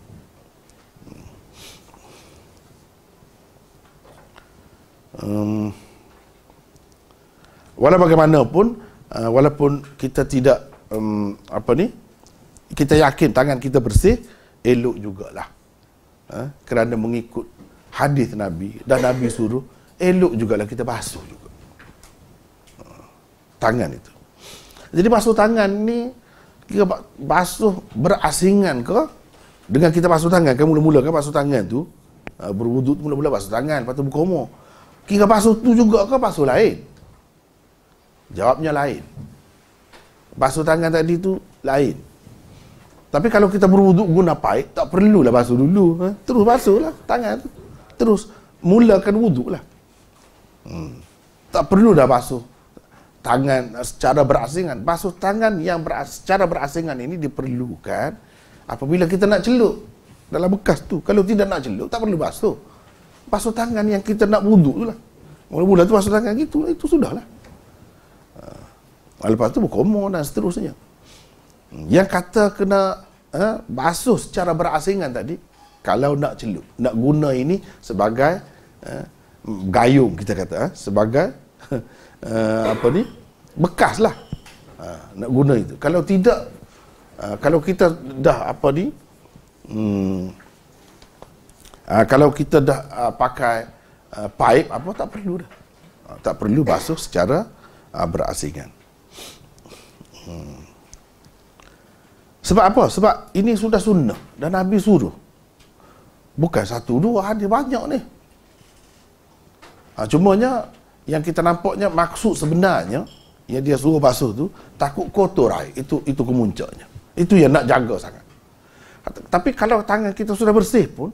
Walau bagaimanapun, walaupun kita tidak kita yakin tangan kita bersih, elok jugalah kerana mengikut hadis Nabi, dan Nabi suruh elok jugalah kita basuh juga tangan itu. Jadi basuh tangan ni kita basuh berasingan ke dengan kita basuh tangan kan, mula-mula kan basuh tangan tu berwuduk mula-mula basuh tangan, lepas tu berkumur. Kira basuh tu juga ke basuh lain? Jawabnya lain. Basuh tangan tadi tu lain. Tapi kalau kita berwuduk guna paip, tak perlulah basuh dulu. Terus basuhlah tangan tu. Terus mulakan wuduk lah. Tak perlu dah basuh tangan secara berasingan. Basuh tangan yang secara berasingan ini diperlukan apabila kita nak celup dalam bekas tu. Kalau tidak nak celup, tak perlu basuh. Basuh tangan yang kita nak wuduk tu lah. Mula-mula tu basuh tangan gitu, itu sudah lah. Lepas tu berkumur dan seterusnya. Yang kata kena basuh secara berasingan tadi, kalau nak celup, nak guna ini sebagai gayung, kita kata, sebagai bekas lah. Nak guna itu. Kalau tidak, kalau kita dah kalau kita dah pakai paip apa, tak perlu dah. Tak perlu basuh secara berasingan. Sebab apa? Sebab ini sudah sunnah dan Nabi suruh. Bukan satu dua, ada banyak ni. Cumanya yang kita nampaknya maksud sebenarnya yang dia suruh basuh tu takut kotor air. Itu kemuncaknya. Itu yang nak jaga sangat. Tapi kalau tangan kita sudah bersih pun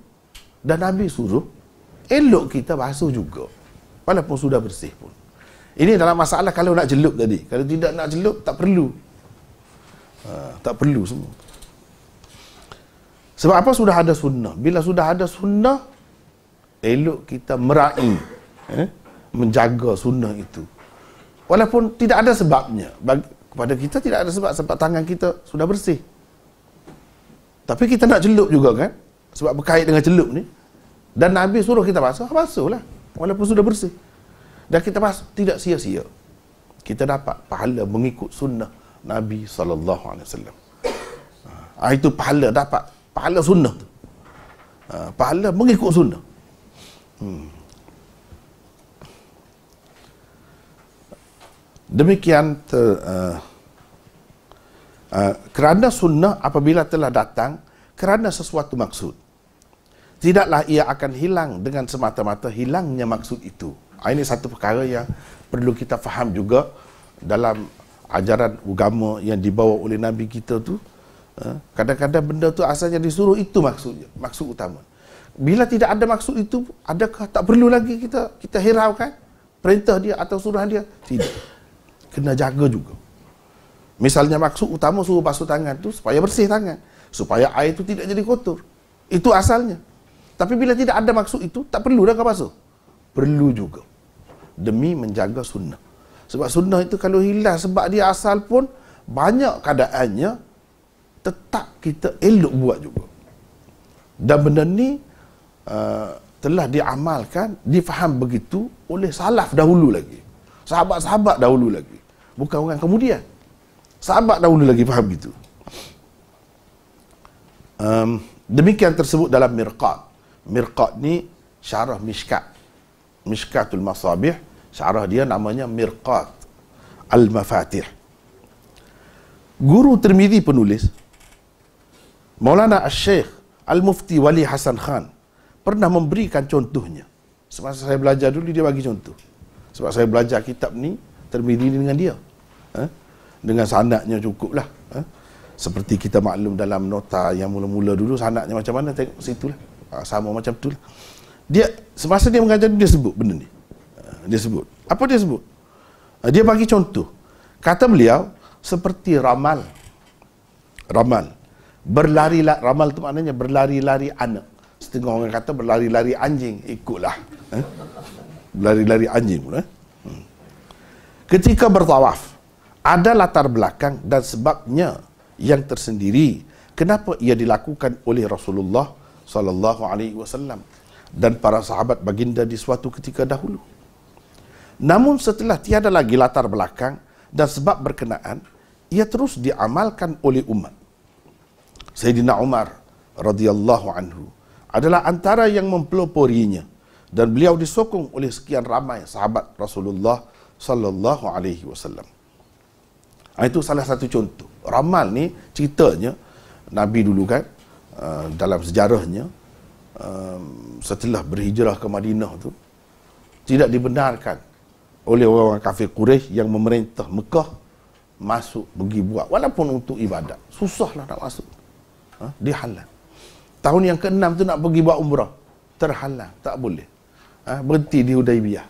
dan Nabi suruh, elok kita basuh juga walaupun sudah bersih pun. Ini dalam masalah kalau nak celup tadi. Kalau tidak nak celup, tak perlu Tak perlu semua. Sebab apa? Sudah ada sunnah. Bila sudah ada sunnah, elok kita meraih, menjaga sunnah itu. Walaupun tidak ada sebabnya. Kepada kita tidak ada sebab tangan kita sudah bersih. Tapi kita nak celup juga kan? Sebab berkait dengan celup ni. Dan Nabi suruh kita basuhlah. Walaupun sudah bersih. Dan kita basuh, tidak sia-sia. Kita dapat pahala mengikut sunnah Nabi SAW. Itu pahala dapat. Pahala sunnah tu. Pahala mengikut sunnah. Demikian kerana sunnah apabila telah datang kerana sesuatu maksud, tidaklah ia akan hilang dengan semata-mata hilangnya maksud itu. Ini satu perkara yang perlu kita faham juga dalam ajaran agama yang dibawa oleh Nabi kita tu. Kadang-kadang benda tu asalnya disuruh, itu maksudnya, maksud utama. Bila tidak ada maksud itu, adakah tak perlu lagi kita hiraukan perintah dia atau suruhan dia? Tidak. Kena jaga juga. Misalnya maksud utama suruh basuh tangan tu supaya bersih tangan, supaya air itu tidak jadi kotor. Itu asalnya. Tapi bila tidak ada maksud itu, tak perlu dah kau basuh. Perlu juga. Demi menjaga sunnah. Sebab sunnah itu kalau hilang sebab dia asal pun, banyak keadaannya tetap kita elok buat juga. Dan benda ni telah diamalkan, difaham begitu oleh salaf dahulu lagi. Sahabat-sahabat dahulu lagi. Bukan orang kemudian. Sahabat dahulu lagi faham gitu. Demikian tersebut dalam Mirqat. Mirqat ni syarah Mishkat. Mishkatul Masabih. Syarah dia namanya Mirqat Al-Mafatih. Guru Tirmizi penulis, Maulana Al-Syekh Al-Mufti Wali Hasan Khan, pernah memberikan contohnya. Semasa saya belajar dulu, dia bagi contoh. Sebab saya belajar kitab ni, Tirmizi ni dengan dia. Dengan sanadnya cukup lah. Seperti kita maklum dalam nota yang mula-mula dulu, sanadnya macam mana, tengok situlah. Sama macam tu lah. Dia, semasa dia mengajar, dia sebut benda ni. Dia sebut. Apa dia sebut? Dia bagi contoh. Kata beliau, seperti ramal. Ramal. Ramal tu maknanya berlari-lari anak. Setengah orang kata berlari-lari anjing. Ikutlah. Berlari-lari anjing pun. Ketika bertawaf, ada latar belakang dan sebabnya yang tersendiri kenapa ia dilakukan oleh Rasulullah sallallahu alaihi wasallam dan para sahabat baginda di suatu ketika dahulu. Namun setelah tiada lagi latar belakang dan sebab berkenaan, ia terus diamalkan oleh umat. Sayyidina Umar radhiyallahu anhu adalah antara yang mempeloporinya dan beliau disokong oleh sekian ramai sahabat Rasulullah sallallahu alaihi wasallam. Itu salah satu contoh. Ramal ni ceritanya Nabi dulu kan, dalam sejarahnya, setelah berhijrah ke Madinah tu, tidak dibenarkan oleh orang kafir Quraisy yang memerintah Mekah masuk pergi buat, walaupun untuk ibadat. Susahlah nak masuk. Dihalang. Tahun yang ke-6 tu nak pergi buat umrah, terhalang, tak boleh. Berhenti di Hudaibiyah.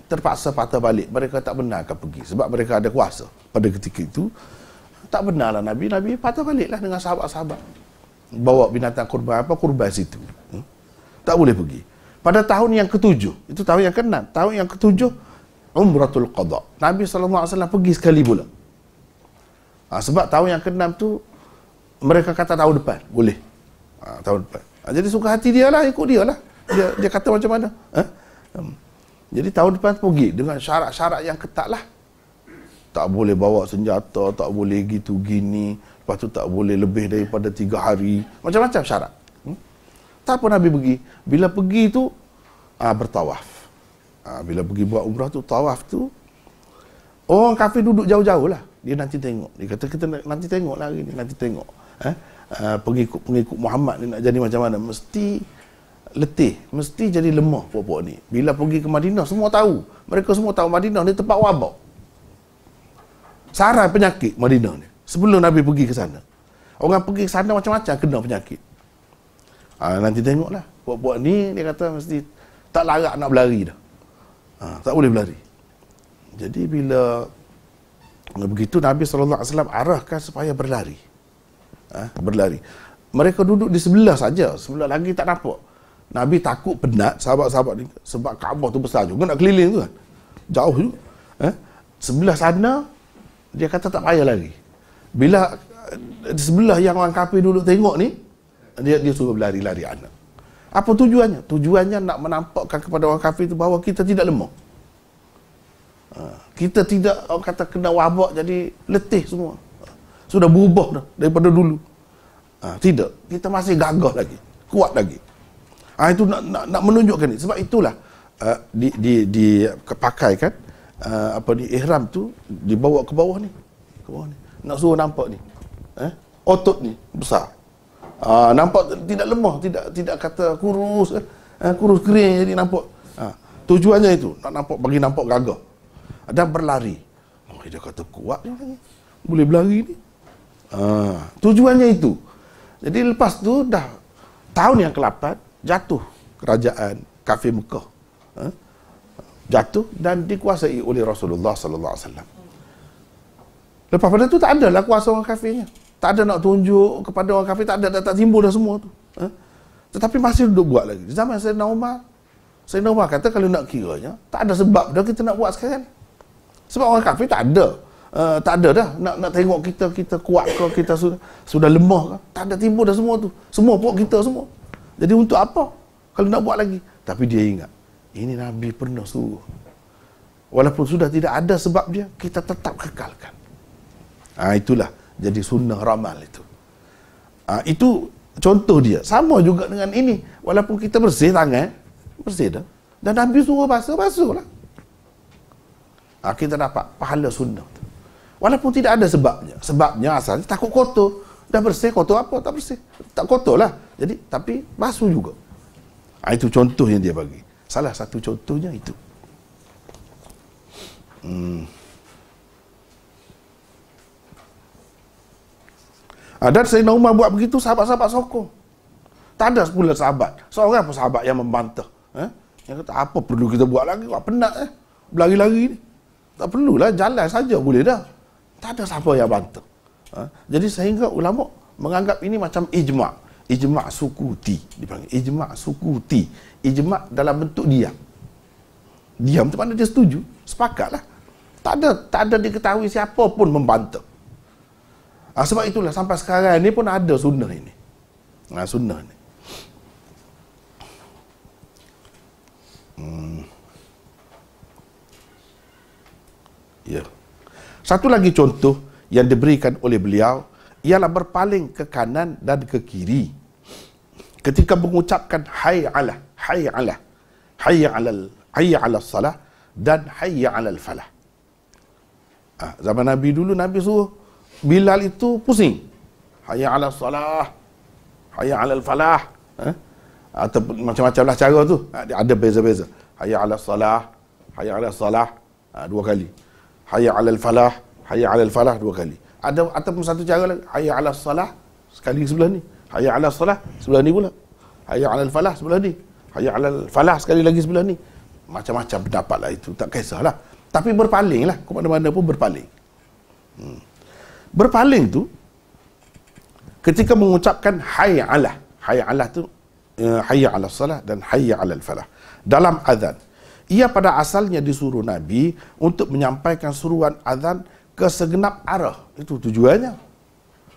Terpaksa patah balik. Mereka tak benarkan pergi sebab mereka ada kuasa pada ketika itu. Tak benarlah Nabi patah baliklah dengan sahabat-sahabat, bawa binatang kurban, kurban situ. Tak boleh pergi. Pada tahun yang ke-7, itu tahun yang ke-6, tahun yang ke-7 Umratul Qadha, Nabi SAW pergi sekali pula. Sebab tahun yang ke-6 tu mereka kata tahun depan boleh. Tahun depan. Jadi suka hati dia lah, ikut dia lah. Dia kata macam mana. Jadi tahun depan pergi dengan syarat-syarat yang ketat lah. Tak boleh bawa senjata, tak boleh gitu gini, lepas tu tak boleh lebih daripada 3 hari, macam-macam syarat. Tak apa Nabi pergi. Bila pergi tu bertawaf. Bila pergi buat umrah tu, tawaf tu, orang kafir duduk jauh-jauh lah. Dia nanti tengok. Dia kata kita nanti tengok lah hari ni, nanti tengok. Pengikut Muhammad ni nak jadi macam mana. Mesti letih, mesti jadi lemah puak-puak ni. Bila pergi ke Madinah, semua tahu. Mereka semua tahu Madinah ni tempat wabak. Sarai penyakit Madinah ni. Sebelum Nabi pergi ke sana, orang pergi ke sana macam-macam kena penyakit. Nanti tengoklah. Puak-puak ni dia kata mesti tak larat nak berlari dah. Tak boleh berlari. Jadi bila Begitu Nabi SAW arahkan supaya berlari. Berlari. Mereka duduk di sebelah saja, sebelah lagi tak nampak. Nabi takut penat sahabat-sahabat ni, sebab Kaabah tu besar juga, nak keliling tu kan, jauh juga. Sebelah sana dia kata tak payah lagi. Bila di sebelah yang orang kafir duduk tengok ni, dia suruh berlari-lari anak. Apa tujuannya? Tujuannya nak menampakkan kepada orang kafir itu bahawa kita tidak lemah. Kita tidak, orang kata, kena wabak jadi letih semua. Sudah berubah dah daripada dulu. Tidak, kita masih gagah lagi, kuat lagi. Itu nak menunjukkan ni. Sebab itulah dipakaikan ihram tu dibawa ke bawah ni. Ke bawah ni. Nak suruh nampak ni. Otot ni besar. Nampak tidak lemah, tidak kata kurus, kurus kering jadi nampak. Tujuannya itu nak nampak, bagi nampak gagah. Dan berlari. Dia kata kuat ni, boleh berlari ni. Tujuannya itu. Jadi lepas tu dah tahun yang ke-8 jatuh kerajaan kafir Mekah. Jatuh dan dikuasai oleh Rasulullah sallallahu alaihi wasallam. Lepas pada tu tak ada lah kuasa orang kafirnya. Tak ada nak tunjuk kepada orang kafir, tak ada, tak timbul dah semua tu. Tetapi masih duduk buat lagi. Di zaman Sayyidina Umar kata kalau nak kiranya tak ada sebab dah kita nak buat sekarang. Sebab orang kafir tak ada. Tak ada dah nak tengok kita kuat ke, kita sudah lemah ke. Tak ada, timbul dah semua tu. Semua puak kita semua. Jadi untuk apa kalau nak buat lagi? Tapi dia ingat, ini Nabi pernah suruh. Walaupun sudah tidak ada sebab dia, kita tetap kekalkan. Itulah jadi sunnah ramal itu. Itu contoh dia. Sama juga dengan ini. Walaupun kita bersih tangan, bersih dah. Dan Nabi suruh basuhlah. Kita dapat pahala sunnah tu. Walaupun tidak ada sebabnya. Sebabnya asalnya takut kotor. Dah bersih, kotor apa? Tak bersih. Tak kotor lah. Jadi, tapi basuh juga. Itu contoh yang dia bagi. Salah satu contohnya itu. Dan Sayyidina Umar buat begitu, sahabat-sahabat sokong. Tak ada pula sahabat. Seorang pun sahabat yang membantah. Yang kata, apa perlu kita buat lagi? Wah, penat berlari-lari ni. Tak perlulah, jalan saja boleh dah. Tak ada siapa yang bantah. Jadi sehingga ulama menganggap ini macam ijma'. Ijma' sukuti dipanggil. Ijma' sukuti. Ijma' dalam bentuk diam. Diam tu mana dia setuju. Sepakatlah. Tak ada diketahui siapa pun membantah. Sebab itulah sampai sekarang ni pun ada sunnah ini. Sunnah ni. Ya. Satu lagi contoh yang diberikan oleh beliau ialah berpaling ke kanan dan ke kiri ketika mengucapkan hayya 'ala salah dan hayya 'alal falah. Zaman Nabi dulu, Nabi suruh Bilal itu pusing. Hayya 'ala salah, hayya 'alal falah. Atau macam-macamlah cara tu. Ada beza-beza. Hayya 'ala salah, hayya 'ala salah, 2 kali. Hayya 'alal falah, hayya 'alal falah 2 kali. Ada ataupun satu cara lagi, hayya 'alas salah sekali sebelah ni. Hayya 'alas salah sebelah ni pula. Hayya 'alal falah sebelah ni. Hayya 'alal falah sekali lagi sebelah ni. Macam-macam pendapatlah itu, tak kisahlah. Tapi berpalinglah, ke mana-mana pun berpaling. Berpaling tu ketika mengucapkan hayya 'alah tu hayya 'alas salah dan hayya 'alal falah dalam azan. Ia pada asalnya disuruh Nabi untuk menyampaikan suruhan azan ke segenap arah. Itu tujuannya.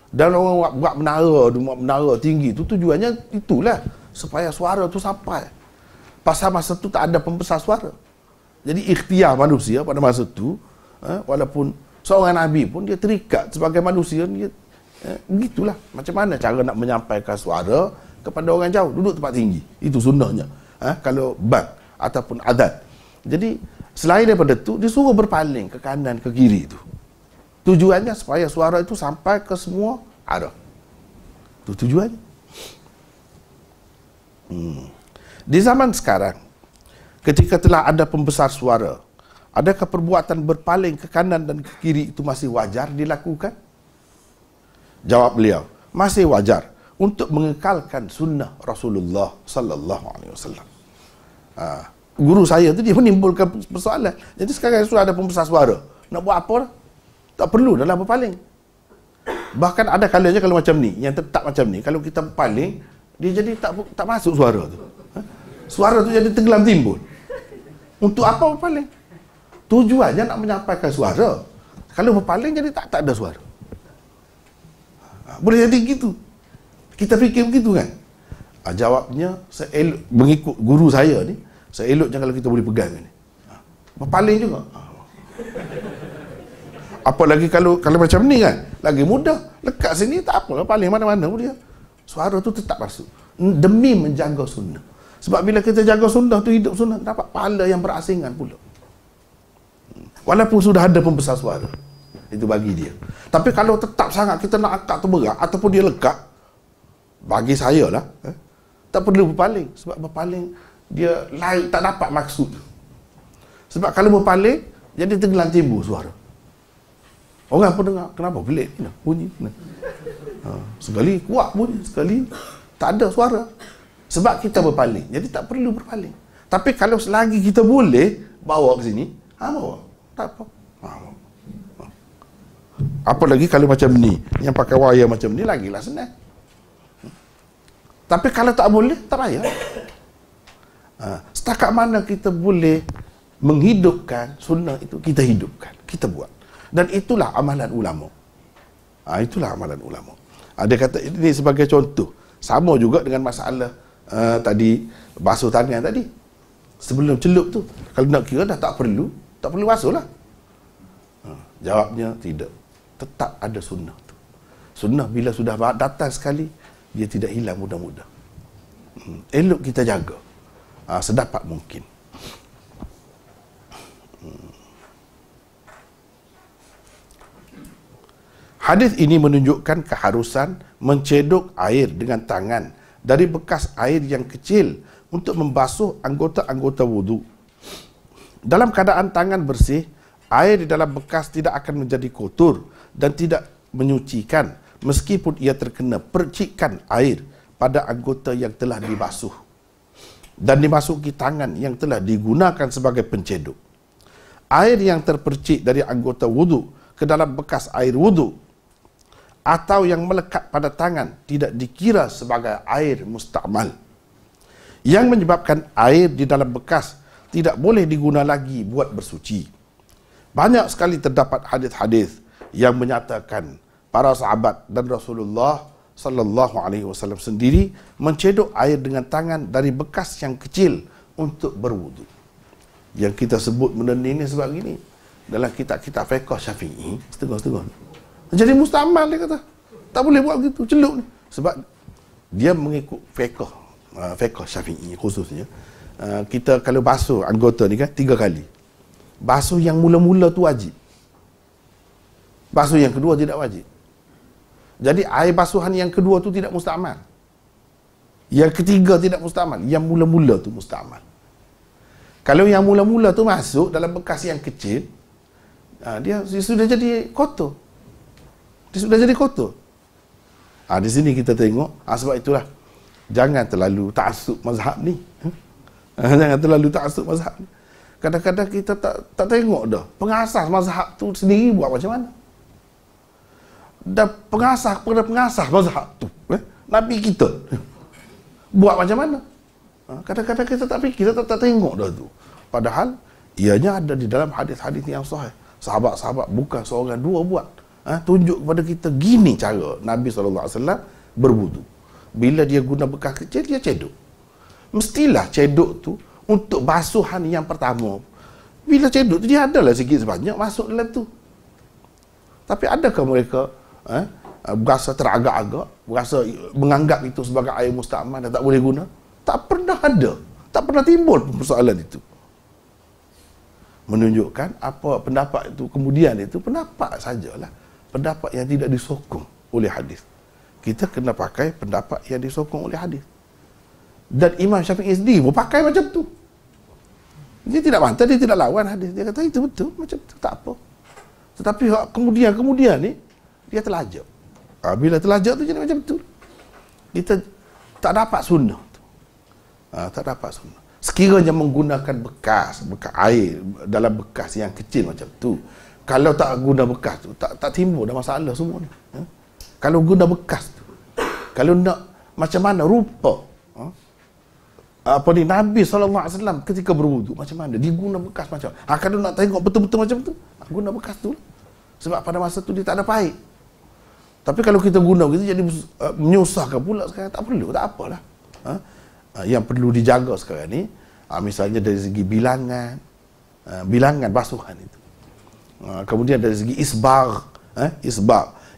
Dan orang buat menara tinggi itu tujuannya itulah, supaya suara tu sampai. Pasal masa tu tak ada pembesar suara. Jadi ikhtiar manusia pada masa tu, walaupun seorang Nabi pun dia terikat sebagai manusia, dia begitulah. Macam mana cara nak menyampaikan suara kepada orang jauh, duduk tempat tinggi. Itu sunnahnya. Kalau bang ataupun azan. Jadi selain daripada tu, disuruh berpaling ke kanan ke kiri itu. Tujuannya supaya suara itu sampai ke semua arah. Itu tujuannya. Di zaman sekarang, ketika telah ada pembesar suara, adakah perbuatan berpaling ke kanan dan ke kiri itu masih wajar dilakukan? Jawab beliau, masih wajar untuk mengekalkan sunnah Rasulullah sallallahu alaihi wasallam. Guru saya tu dia menimbulkan persoalan. Jadi sekarang sudah ada pembesar suara, nak buat apa dah? Tak perlu dalam berpaling. Bahkan ada kalanya kalau macam ni, yang tetap macam ni, kalau kita berpaling, dia jadi tak masuk suara tu. Suara tu jadi tenggelam timbul. Untuk apa berpaling? Tujuannya nak menyampaikan suara. Kalau berpaling jadi tak ada suara. Boleh jadi gitu. Kita fikir begitu kan? Jawabnya, mengikut guru saya ni, seeloknya kalau kita boleh pegang ni. Berpaling juga. Apalagi kalau macam ni kan, lagi mudah. Lekat sini tak apa, paling mana-mana pun dia. Suara tu tetap masuk. Demi menjaga sunnah. Sebab bila kita jaga sunnah tu, hidup sunnah, dapat pahala yang berasingan pula. Walaupun sudah ada pembesar suara. Itu bagi dia. Tapi kalau tetap sangat kita nak akak tu berat, ataupun dia lekat, bagi saya lah, tak perlu berpaling. Sebab berpaling, dia lain, tak dapat maksud. Sebab kalau berpaling, jadi tenggelam timbul suara. Orang pun dengar, kenapa pelik ni bunyi. Sekali kuat bunyi, sekali tak ada suara. Sebab kita berpaling, jadi tak perlu berpaling. Tapi kalau selagi kita boleh bawa ke sini, bawa. Tak apa. Apalagi kalau macam ni, yang pakai wayar macam ni, lagilah senang. Tapi kalau tak boleh, tak payah. Setakat mana kita boleh menghidupkan sunnah itu, kita hidupkan, kita buat. Dan itulah amalan ulama. Itulah amalan ulama. Dia kata ini sebagai contoh. Sama juga dengan masalah tadi basuh tangan tadi. Sebelum celup tu, kalau nak kira dah tak perlu basuh lah. Jawabnya tidak. Tetap ada sunnah tu. Sunnah bila sudah datang sekali, dia tidak hilang mudah-mudah. Elok kita jaga sedapat mungkin. Hadis ini menunjukkan keharusan mencedok air dengan tangan dari bekas air yang kecil untuk membasuh anggota-anggota wudu. Dalam keadaan tangan bersih, air di dalam bekas tidak akan menjadi kotor dan tidak menyucikan meskipun ia terkena percikan air pada anggota yang telah dibasuh dan dimasuki tangan yang telah digunakan sebagai pencedok. Air yang terpercik dari anggota wudu ke dalam bekas air wudu atau yang melekat pada tangan tidak dikira sebagai air mustakmal, yang menyebabkan air di dalam bekas tidak boleh diguna lagi buat bersuci. Banyak sekali terdapat hadis-hadis yang menyatakan para sahabat dan Rasulullah sallallahu alaihi wasallam sendiri mencedok air dengan tangan dari bekas yang kecil untuk berwudu. Yang kita sebut benda ni sebab gini, dalam kitab-kitab fiqh Syafi'i setengah-setengah jadi mustamal, dia kata tak boleh buat begitu celup ni, sebab dia mengikut fiqh Syafi'i khususnya. Kita kalau basuh anggota ni kan 3 kali. Basuh yang mula-mula tu wajib, basuh yang kedua tidak wajib. Jadi air basuhan yang kedua tu tidak mustamal, yang ketiga tidak mustamal, yang mula-mula tu mustamal. Kalau yang mula-mula tu masuk dalam bekas yang kecil, dia sudah jadi kotor. Dia sudah jadi kotor. Di sini kita tengok, sebab itulah jangan terlalu ta'assub mazhab ni. Jangan terlalu ta'assub mazhab ni. Kadang-kadang kita tak tengok dah pengasas mazhab tu sendiri buat macam mana. Dan pengasas mazhab tu, Nabi kita buat macam mana. Kadang-kadang kita tak fikir, kita tak tengok dah tu. Padahal ianya ada di dalam hadis-hadis yang sahih. Sahabat-sahabat bukan seorang dua buat. Tunjuk kepada kita gini cara Nabi SAW berwudu. Bila dia guna bekas kecil, dia cedok. Mestilah cedok tu untuk basuhan yang pertama. Bila cedok tu, dia adalah sikit sebanyak masuk dalam tu. Tapi adakah mereka berasa teragak-agak, berasa menganggap itu sebagai air mustakmal dan tak boleh guna? Tak pernah ada. Tak pernah timbul persoalan itu. Menunjukkan apa pendapat itu kemudian itu pendapat sajalah. Pendapat yang tidak disokong oleh hadis. Kita kena pakai pendapat yang disokong oleh hadis. Dan Imam Syafi'i sendiri pun pakai macam tu. Dia tidak bantah, dia tidak lawan hadis. Dia kata itu betul, macam tu, tak apa. Tetapi kemudian ni, dia terlajak. Bila terlajak tu jadi macam tu. Kita tak dapat sunnah tu. Tak dapat sunnah. Sekiranya menggunakan bekas air dalam bekas yang kecil macam tu, Kalau tak guna bekas tu, tak timbul dah masalah semua ni. Kalau guna bekas tu, kalau nak macam mana rupa Nabi SAW ketika berwuduk macam mana, dia guna bekas macam kalau nak tengok betul-betul macam tu, guna bekas tu lah. Sebab pada masa tu dia tak ada paip. Tapi kalau kita guna begitu jadi menyusahkan pula sekarang. Tak perlu, tak apalah. Yang perlu dijaga sekarang ni, misalnya dari segi bilangan basuhan itu. Kemudian dari segi isbar,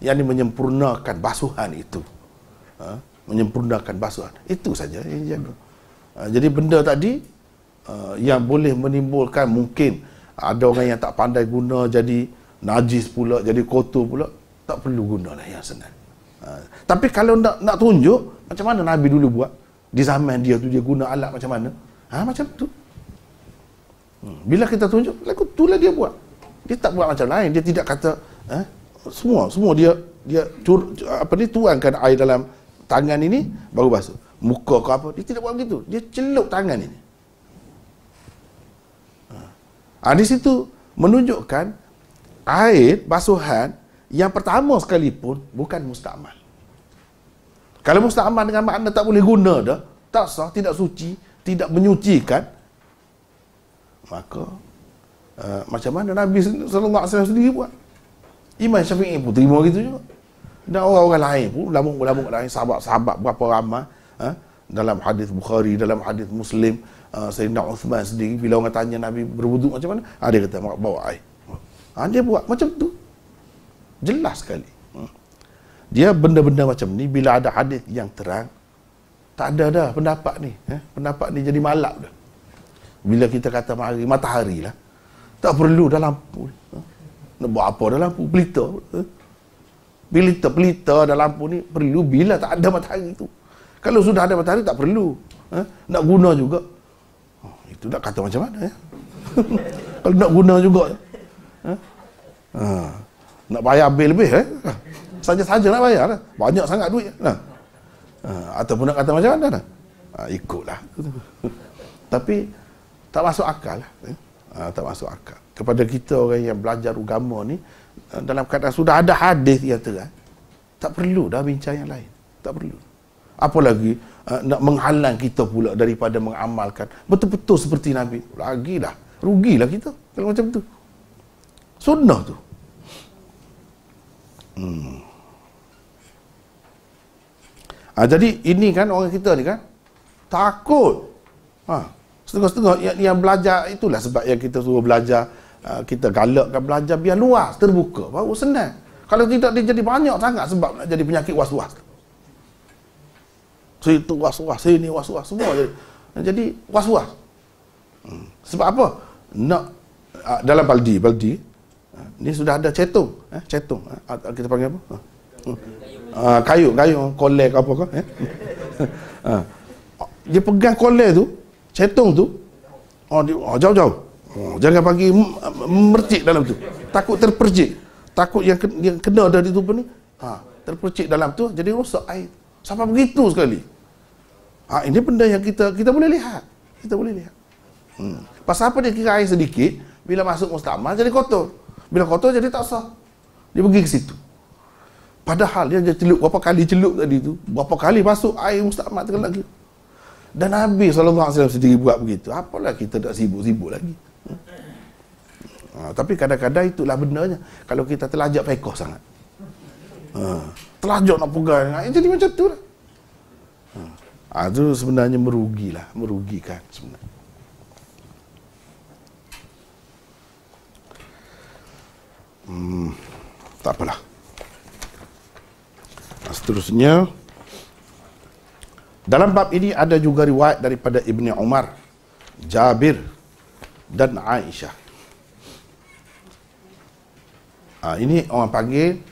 yang ini menyempurnakan basuhan itu. Menyempurnakan basuhan. Itu saja yang dijaga. Jadi benda tadi yang boleh menimbulkan, mungkin ada orang yang tak pandai guna jadi najis pula, jadi kotor pula, tak perlu gunalah yang senang. Tapi kalau nak tunjuk macam mana Nabi dulu buat, di zaman dia tu dia guna alat macam mana, macam tu. Bila kita tunjuk, lagu itulah dia buat. Dia tak buat macam lain. Dia tidak kata semua dia tuangkan air dalam tangan ini baru basuh muka ke apa. Dia tidak buat begitu. Dia celup tangan ini. Di situ menunjukkan air basuhan yang pertama sekalipun bukan mustakmal. Kalau mustakmal dengan makna tak boleh guna dah, tak sah, tidak suci, tidak menyucikan, maka macam mana Nabi SAW sendiri buat? Imam Syafi'i pun terima gitu juga. Dan orang-orang lain pun, ulama-ulama lain, sahabat-sahabat berapa ramai, dalam hadis Bukhari, dalam hadis Muslim, Sayyidina Uthman sendiri, bila orang tanya Nabi berwuduk macam mana, dia kata bawa air. Dia buat macam tu. Jelas sekali. Dia benda-benda macam ni, bila ada hadis yang terang, tak ada dah pendapat ni. Pendapat ni jadi malap dah. Bila kita kata matahari lah, tak perlu dah lampu. Nak buat apa dah lampu? Pelita dah lampu ni perlu bila tak ada matahari tu. Kalau sudah ada matahari tak perlu. Nak guna juga. Itu nak kata macam mana ya? Kalau nak guna juga. Nak bayar bil lebih saja-saja nak bayar lah. Banyak sangat duit ataupun nak kata macam mana ikutlah. Tapi tak masuk akal lah. Tak masuk akal kepada kita orang yang belajar agama ni, dalam keadaan sudah ada hadis yang terang, tak perlu dah bincang yang lain, tak perlu. Apalagi nak menghalang kita pula daripada mengamalkan betul-betul seperti Nabi. Lagilah rugilah kita kalau macam tu. Sunnah tu. Jadi ini kan orang kita ni kan takut. Setengah-setengah yang belajar, itulah sebab yang kita suruh belajar, kita galakkan belajar biar luas, terbuka, baru senang. Kalau tidak dia jadi banyak sangat sebab nak jadi penyakit was-was. Situ was-was, sini was-was, semua jadi was-was. Sebab apa? Nak dalam baldi ni sudah ada cetung, kita panggil apa? Kayu, kolek apa ke? Dia pegang kolek tu, cetung tu, jauh-jauh. Jangan bagi mercik dalam tu. Takut terpercik. Takut yang kena dari tu pun ni, terpercik dalam tu, jadi rosak air. Sampai begitu sekali. Ini benda yang kita boleh lihat. Kita boleh lihat. Pasal apa dia kira air sedikit, bila masuk mustakmal jadi kotor. Bila kotor jadi tak sah. Dia pergi ke situ. Padahal dia celup berapa kali celup tadi tu, berapa kali masuk air mustakmal tu lagi. Dan Nabi SAW sendiri buat begitu. Apalah kita tak sibuk-sibuk lagi. Tapi kadang-kadang itulah bendanya. Kalau kita terlajak pekoh sangat, terlajak nak pegang, jadi macam tu lah. Itu sebenarnya merugikan sebenarnya. Tak apalah. Seterusnya, dalam bab ini ada juga riwayat daripada Ibni Umar, Jabir dan Aisyah. Ini orang panggil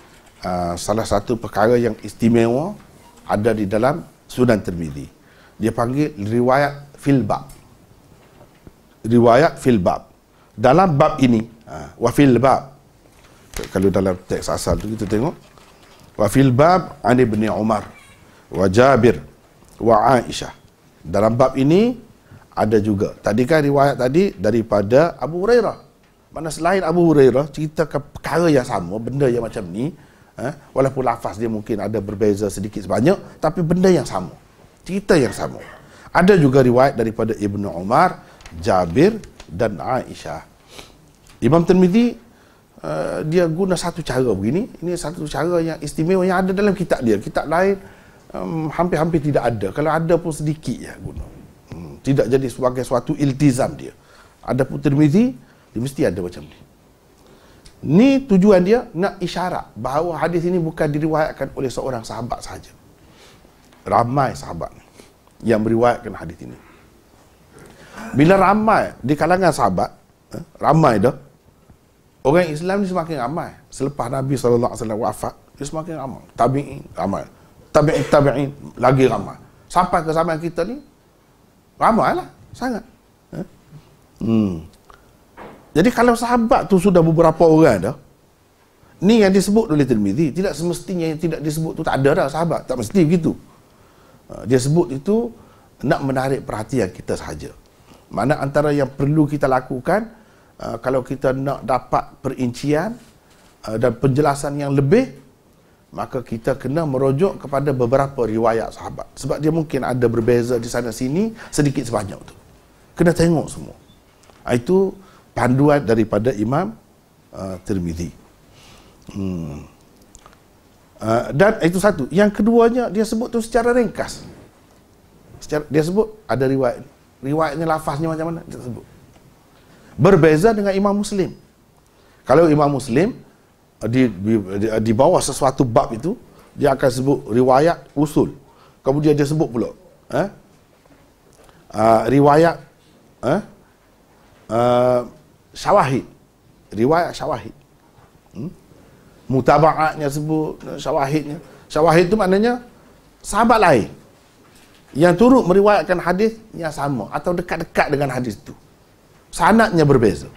salah satu perkara yang istimewa ada di dalam Sunan Tirmizi. Dia panggil riwayat fil bab. Riwayat fil bab. Dalam bab ini, wa fil bab. Kalau dalam teks asal tu kita tengok, wa fil bab an Ibni Umar wa Jabir wa Aisyah. Dalam bab ini ada juga. Tadi kan riwayat tadi daripada Abu Hurairah. Mana selain Abu Hurairah ceritakan perkara yang sama, benda yang macam ni, walaupun lafaz dia mungkin ada berbeza sedikit sebanyak, tapi benda yang sama, cerita yang sama. Ada juga riwayat daripada Ibnu Umar, Jabir dan Aisyah. Imam Tirmizi dia guna satu cara begini. Ini satu cara yang istimewa yang ada dalam kitab dia. Kitab lain hampir-hampir tidak ada. Kalau ada pun sedikit ya guna. Tidak jadi sebagai suatu iltizam dia. Ada pun Tirmizi, dia mesti ada macam ni. Ni tujuan dia nak isyarat bahawa hadis ini bukan diriwayatkan oleh seorang sahabat sahaja. Ramai sahabat yang meriwayatkan hadis ini. Bila ramai di kalangan sahabat, ramai dah, orang Islam ni semakin ramai. Selepas Nabi SAW wafat, dia semakin ramai. Tabi'in ramai. Tabi'in lagi ramai. Sampai ke zaman kita ni, ramai lah. Sangat. Jadi kalau sahabat tu sudah beberapa orang dah, ni yang disebut oleh Tirmizi, tidak semestinya yang tidak disebut tu tak ada dah sahabat. Tak mesti begitu. Dia sebut itu nak menarik perhatian kita sahaja. Mana antara yang perlu kita lakukan, kalau kita nak dapat perincian dan penjelasan yang lebih, maka kita kena merujuk kepada beberapa riwayat sahabat. Sebab dia mungkin ada berbeza di sana sini, sedikit sebanyak tu. Kena tengok semua. Itu panduan daripada Imam Tirmizi. Dan itu satu. Yang keduanya, dia sebut tu secara ringkas. Dia sebut ada riwayat. Riwayatnya, lafaznya macam mana? Dia sebut. Berbeza dengan Imam Muslim. Kalau Imam Muslim, di bawah sesuatu bab itu, dia akan sebut riwayat usul. Kemudian dia sebut pula riwayat syawahid. Riwayat syawahid. Mutaba'atnya sebut, syawahidnya. Syawahid itu maknanya sahabat lain yang turut meriwayatkan hadis yang sama atau dekat-dekat dengan hadis itu. Sanadnya berbeza.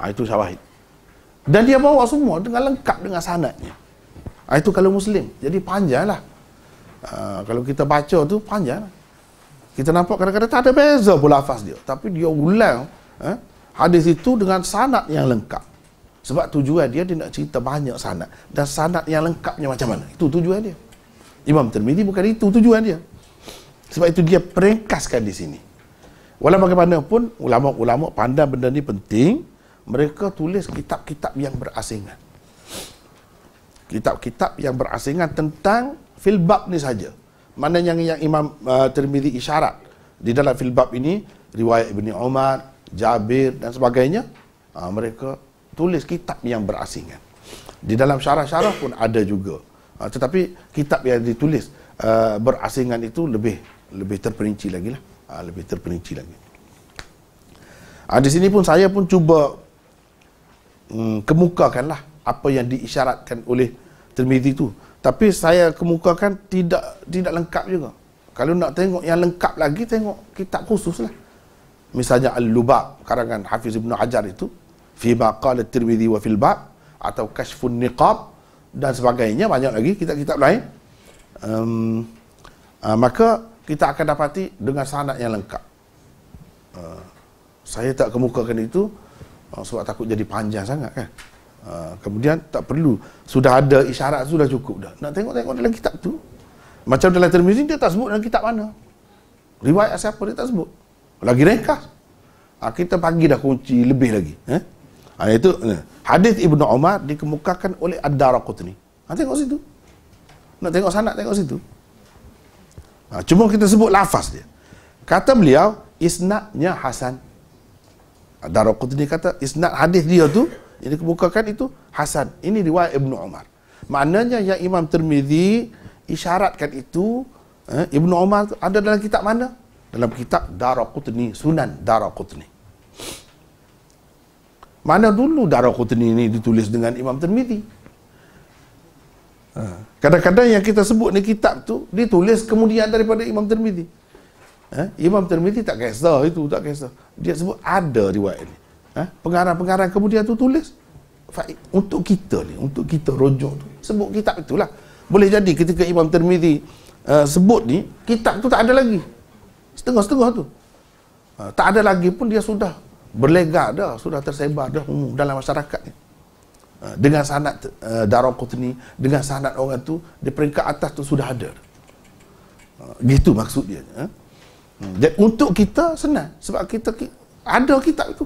Itu syawahid. Dan dia bawa semua dengan lengkap dengan sanadnya. Itu kalau Muslim. Jadi panjanglah. Kalau kita baca tu panjang. Kita nampak kadang-kadang tak ada beza pun lafaz dia. Tapi dia ulang hadis itu dengan sanad yang lengkap. Sebab tujuan dia nak cerita banyak sanad. Dan sanad yang lengkapnya macam mana. Itu tujuan dia. Imam Tirmizi bukan itu tujuan dia. Sebab itu dia peringkaskan di sini. Walau bagaimanapun, ulama-ulama pandang benda ni penting, mereka tulis kitab-kitab yang berasingan. Kitab-kitab yang berasingan tentang filbab ni saja. Mana yang Imam Tirmizi isyarat di dalam filbab ini, riwayat Ibni Umar, Jabir dan sebagainya, mereka tulis kitab yang berasingan. Di dalam syarah-syarah pun ada juga. Tetapi kitab yang ditulis berasingan itu lebih terperinci lagi lah. Lebih terperinci lagi. Di sini pun saya pun cuba kemukakanlah apa yang diisyaratkan oleh Tirmizi itu. Tapi saya kemukakan tidak lengkap juga. Kalau nak tengok yang lengkap lagi, tengok kitab khusus lah. Misalnya Al-Lubab karangan Hafiz Ibn Hajar itu, fi ma qala Tirmizi wa fil bab, atau Kashfun Niqab dan sebagainya, banyak lagi kitab-kitab lain. Maka kita akan dapati dengan sanad yang lengkap. Saya tak kemukakan itu sebab takut jadi panjang sangat kan. Kemudian tak perlu, sudah ada isyarat, sudah cukup dah. Nak tengok-tengok dalam kitab tu. Macam dalam Tirmizi, dia tak sebut dalam kitab mana, riwayat siapa, dia tak sebut. Lagi ringkas. Kita bagi dah kunci lebih lagi. Itu hadis Ibnu Umar dikemukakan oleh Ad-Daraqutni. Tengok situ. Nak tengok sanad, tengok situ. Cuma kita sebut lafaz dia. Kata beliau, isnadnya hasan. Ad-Daraqutni kata isnad hadis dia tu yang dikemukakan itu hasan. Ini riwayat Ibnu Umar. Maknanya yang Imam Tirmizi isyaratkan itu, Ibnu Umar tu ada dalam kitab mana? Dalam kitab Daraqutni, Sunan Daraqutni. Mana dulu Daraqutni ini ditulis dengan Imam Tirmizi? Kadang-kadang yang kita sebut ni kitab tu ditulis kemudian daripada Imam Tirmizi. Imam Tirmizi tak kisah itu, tak kisah. Dia sebut ada riwayat ni. Pengarang-pengarang kemudian tu tulis untuk kita ni, untuk kita rujuk tu. Sebut kitab itulah. Boleh jadi ketika Imam Tirmizi sebut ni, kitab tu tak ada lagi. Setengah-setengah tu. Tak ada lagi pun dia sudah berlegak dah, sudah tersebar dah umum dalam masyarakat ni. Dengan sanad Daraqutni, dengan sanad orang tu di peringkat atas tu sudah ada. Gitu maksud dia. Jadi untuk kita senang sebab kita ada kitab itu.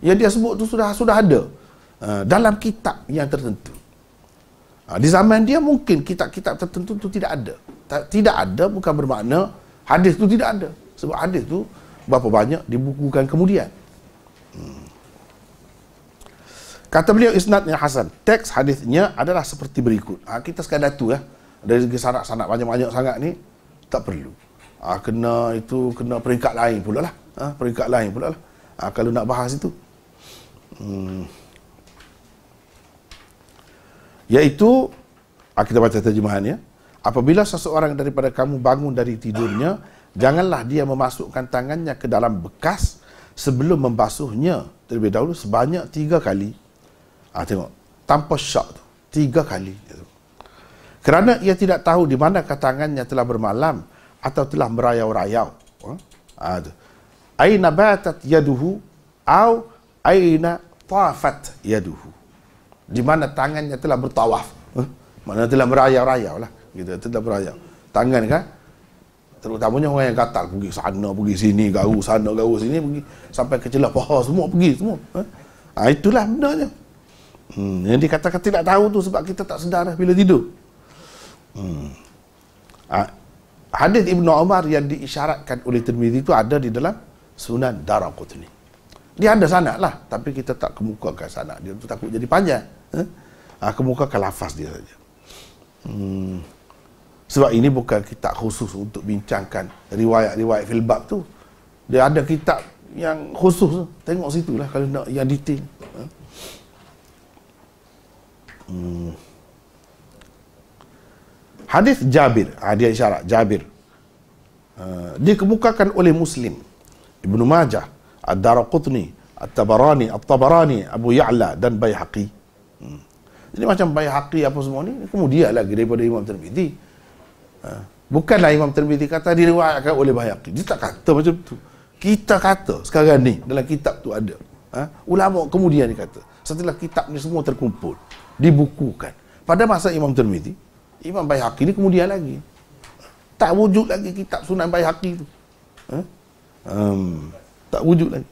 Yang dia sebut tu sudah ada dalam kitab yang tertentu. Di zaman dia mungkin kitab-kitab tertentu tu tidak ada. Tidak ada bukan bermakna hadis tu tidak ada. Sebab hadis tu berapa banyak dibukukan kemudian. Kata beliau isnadnya hasan. Teks hadisnya adalah seperti berikut. Kita sekadar tu dari segi sanad-sanad banyak-banyak sangat ni tak perlu. Kena peringkat lain pula lah. Peringkat lain pula lah. Kalau nak bahas itu. Iaitu kita baca terjemahannya. Apabila seseorang daripada kamu bangun dari tidurnya, janganlah dia memasukkan tangannya ke dalam bekas sebelum membasuhnya terlebih dahulu sebanyak 3 kali. Tengok, tanpa syak tu 3 kali. Kerana ia tidak tahu di manakah tangannya telah bermalam atau telah merayau-rayau. Aina batat yaduhu au aina tafat yaduhu. Di mana tangannya telah bertawaf. Mana telah merayau-rayau lah. Gitu, telah berayau. Tangan kan, terutamanya orang yang gatal, pergi sana, pergi sini, garu sana, garu sini, pergi sampai ke celah paha semua, pergi semua. Itulah benarnya. Yang dikatakan tidak tahu tu sebab kita tak sedar bila tidur. Hadis Ibnu Umar yang diisyaratkan oleh Tirmizi itu ada di dalam Sunan Daraqutni. Dia ada sanad lah, tapi kita tak kemukakan sanad dia tu takut jadi panjang. Kemukakan lafaz dia saja. Sebab ini bukan kitab khusus untuk bincangkan riwayat-riwayat fil bab tu. Dia ada kitab yang khusus, tengok situlah kalau nak yang detail. Hadis Jabir, dia isyarat Jabir. Dikemukakan oleh Muslim, Ibnu Majah, Ad-Daraqutni, At-Tabarani, Abu Ya'la dan Baihaqi. Jadi macam Baihaqi apa semua ni kemudian lagi daripada Imam Tirmizi. Bukanlah Imam Tirmizi kata diriwayatkan oleh Baihaqi. Dia tak kata macam tu. Kita kata sekarang ni dalam kitab tu ada. Ulama kemudian dia kata setelah kitab ni semua terkumpul, dibukukan. Pada masa Imam Tirmizi, Imam Baihaqi ni kemudian lagi. Tak wujud lagi kitab Sunan Baihaqi tu. Tak wujud lagi.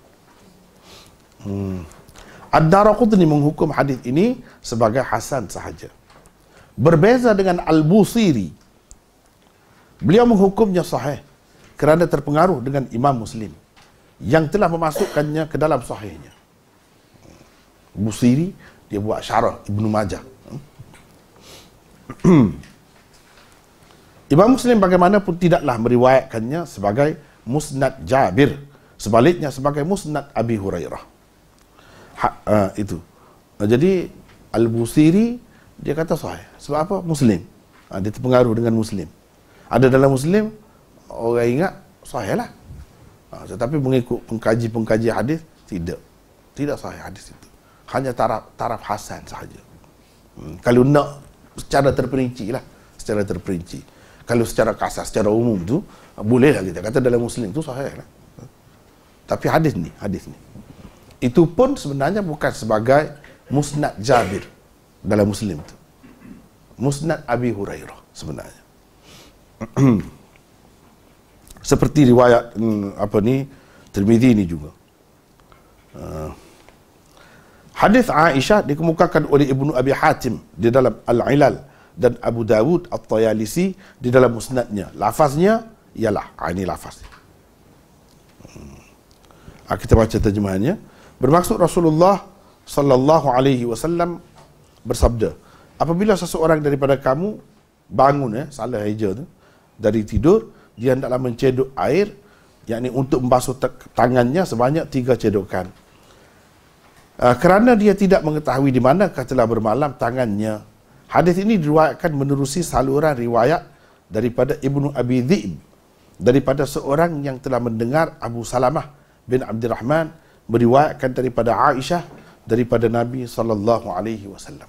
Ad-Daraqutni menghukum hadis ini sebagai hasan sahaja. Berbeza dengan Al-Busiri. Beliau menghukumnya sahih kerana terpengaruh dengan Imam Muslim yang telah memasukkannya ke dalam sahihnya. Busiri dia buat syarah Ibnu Majah. Imam Muslim bagaimanapun tidaklah meriwayatkannya sebagai Musnad Jabir, sebaliknya sebagai Musnad Abi Hurairah. Itu. Jadi Al-Busiri dia kata sahih. Sebab apa? Muslim. Dia terpengaruh dengan Muslim. Ada dalam Muslim orang ingat sahih lah. Tetapi mengikut pengkaji hadis tidak sahih hadis itu. Hanya taraf hasan sahaja. Kalau nak secara terperinci lah, secara terperinci. Kalau secara kasar, secara umum tu bolehlah kita kata dalam Muslim tu sahih lah. Tapi hadis ni itu pun sebenarnya bukan sebagai Musnad Jabir dalam Muslim tu. Musnad Abi Hurairah sebenarnya. Seperti riwayat Tirmizi ni juga. Hadis Aisyah dikemukakan oleh Ibnu Abi Hatim di dalam Al-Ilal dan Abu Dawud At-Tayalisi di dalam musnadnya. Lafaznya ialah ini lafaz. Kita baca terjemahannya. Bermaksud Rasulullah sallallahu alaihi wasallam bersabda, apabila seseorang daripada kamu bangun salah hija tu dari tidur, dia hendaklah mencedok air, yakni untuk membasuh tangannya sebanyak 3 cedokan. Kerana dia tidak mengetahui di mana telah bermalam tangannya. Hadis ini diriwayatkan menerusi saluran riwayat daripada Ibnu Abi Dhi'b, daripada seorang yang telah mendengar Abu Salamah bin Abdurrahman meriwayatkan daripada Aisyah daripada Nabi sallallahu alaihi wasallam.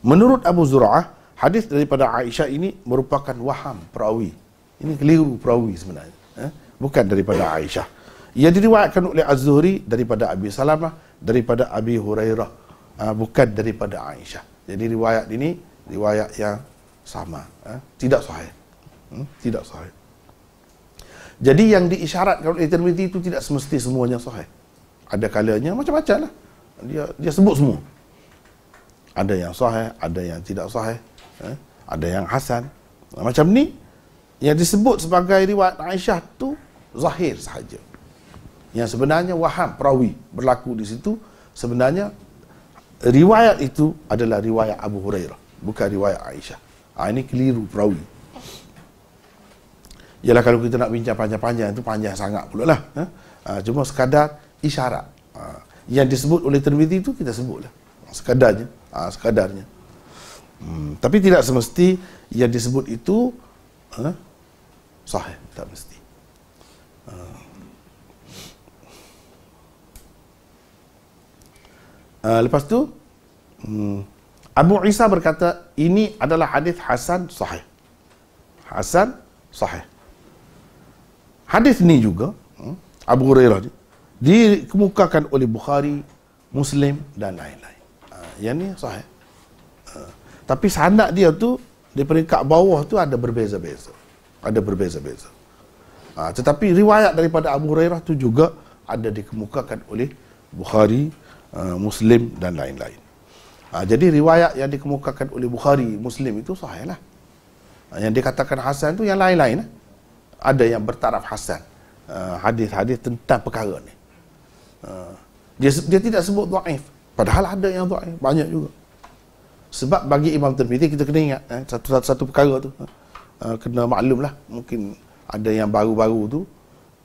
Menurut Abu Zur'ah, hadis daripada Aisyah ini merupakan waham perawi. Ini keliru perawi sebenarnya. Bukan daripada Aisyah. Ia diriwayatkan oleh Az-Zuhri daripada Abi Salamah, daripada Abi Hurairah, bukan daripada Aisyah. Jadi riwayat ini riwayat yang sama, tidak sahih. Tidak sahih. Jadi yang diisyaratkan oleh Tirmizi itu tidak semesti semuanya sahih. Ada kalanya macam-macam lah. Dia sebut semua. Ada yang sahih, ada yang tidak sahih, ada yang hasan. Macam ni, yang disebut sebagai riwayat Aisyah tu zahir sahaja. Yang sebenarnya waham perawi berlaku di situ, sebenarnya riwayat itu adalah riwayat Abu Hurairah, bukan riwayat Aisyah. Ini keliru perawi. Yalah, kalau kita nak bincang panjang-panjang itu panjang sangat pula lah. Cuma sekadar isyarat. Yang disebut oleh Tirmizi itu kita sebutlah. Sekadarnya. Sekadarnya. Tapi tidak semesti yang disebut itu sahih. Tak mesti. Lepas tu Abu Isa berkata ini adalah hadis hasan sahih. Hasan sahih. Hadis ni juga Abu Hurairah dikemukakan oleh Bukhari, Muslim dan lain-lain. Yang ni sahih. Tapi sanad dia tu di peringkat bawah tu ada berbeza-beza. Ada berbeza-beza. Tetapi riwayat daripada Abu Hurairah tu juga ada dikemukakan oleh Bukhari, Muslim dan lain-lain. Jadi riwayat yang dikemukakan oleh Bukhari, Muslim itu sahih lah. Yang dikatakan hasan tu yang lain-lain lah. Ada yang bertaraf hasan. Hadis-hadis tentang perkara ni. Dia tidak sebut dhaif. Padahal ada yang dhaif, banyak juga. Sebab bagi Imam Tirmizi kita kena ingat satu perkara tu. Kena maklum lah. Mungkin ada yang baru-baru tu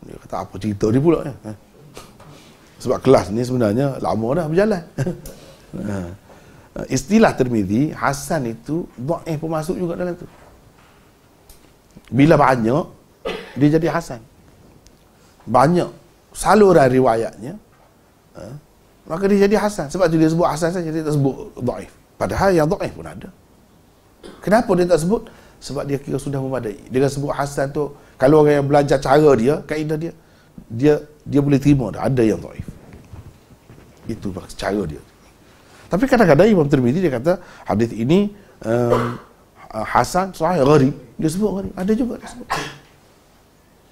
dia kata apa cerita dia pula. Sebab kelas ni sebenarnya lama dah berjalan. Istilah Tirmizi, hasan itu dhaif pun masuk juga dalam tu. Bila banyak dia jadi hasan. Banyak saluran riwayatnya, maka dia jadi hasan. Sebab tu dia sebut hasan saja, dia tak sebut dhaif. Padahal yang dhaif pun ada. Kenapa dia tak sebut? Sebab dia kira sudah memadai. Dia sebut hasan tu, kalau orang yang belajar cara dia, kaedah dia boleh terima dah. Ada yang dhaif. Itu cara dia. Tapi kadang-kadang Imam Tirmizi dia kata hadis ini hasan sahih gharib. Dia sebut gharib. Ada juga dia sebut.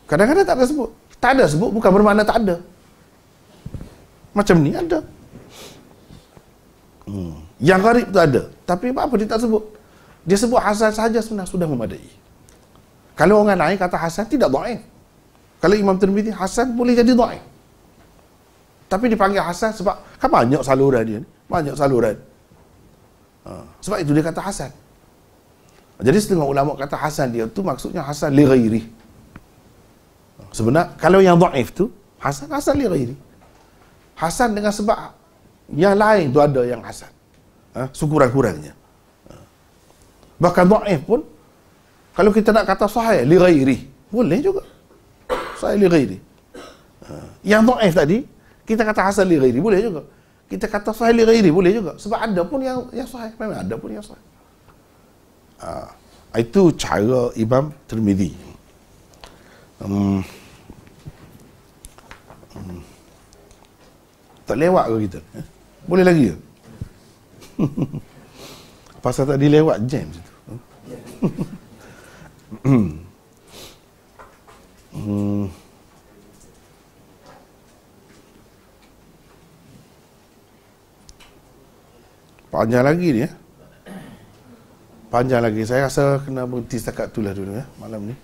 Kadang-kadang tak ada sebut. Tak ada sebut bukan bermakna tak ada. Macam ni ada. Yang gharib tu ada. Tapi apa dia tak sebut? Dia sebut hasan sahaja sebenarnya sudah memadai. Kalau orang lain kata hasan tidak dhaif. Kalau Imam Tirmizi hasan boleh jadi dhaif. Tapi dipanggil hasan sebab kan banyak saluran dia ni. Banyak saluran. Sebab itu dia kata hasan. Jadi setengah ulama kata hasan dia tu maksudnya hasan li ghairi. Sebenarnya kalau yang dhaif tu hasan li ghairi. Hasan dengan sebab yang lain tu ada yang hasan. Sekurang-kurangnya. Bahkan dhaif pun kalau kita nak kata sahih li ghairi, boleh juga. Sahih li ghairi. Yang dhaif tadi kita kata hasan li ghairi boleh juga. Kita kata sahih li ghairi boleh juga. Sebab ada pun yang sahih, memang ada pun yang sahih. Itu cara Imam Tirmizi. Tak lewat ke kita? Boleh lagi ke? Pasal tadi lewat jam situ. Panjang lagi ni ya. Panjang lagi. Saya rasa kena berhenti setakat itulah dulu ya, malam ni.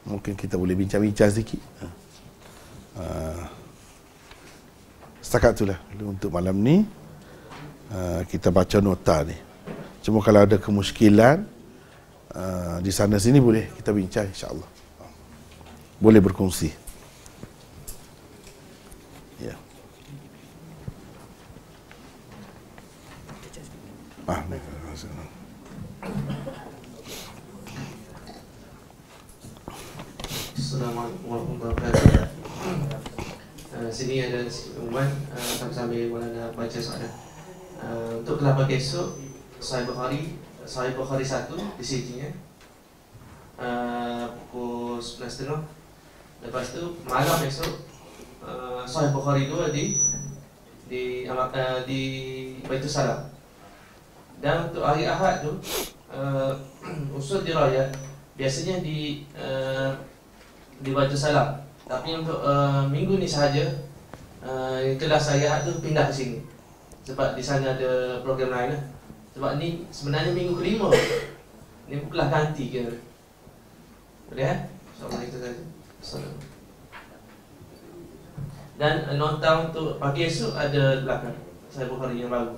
Mungkin kita boleh bincang-bincang sikit. Setakat itulah untuk malam ni. Kita baca nota ni. Cuma kalau ada kemusykilan di sana sini boleh kita bincang insya-Allah. Boleh berkongsi. Ya. Assalamualaikum warahmatullahi wabarakatuh. Sini ada umuman sambil Maulana baca soalan. Untuk kelapa esok Sahih Bukhari 1 di sini pukul 11.30. Lepas tu malam esok Sahih Bukhari itu di Baitul Salam. Dan untuk hari Ahad tu usul dirayat biasanya di Baitul Salam. Tapi untuk minggu ni sahaja kelas hari Ahad tu pindah ke sini. Sebab di sana ada program lain lah. Sebab ni sebenarnya minggu kelima. Ni bukanlah ganti ke. Boleh InsyaAllah itu saja. Assalamualaikum. Dan nota untuk pagi esok ada belakang Sahih Bukhari yang baru.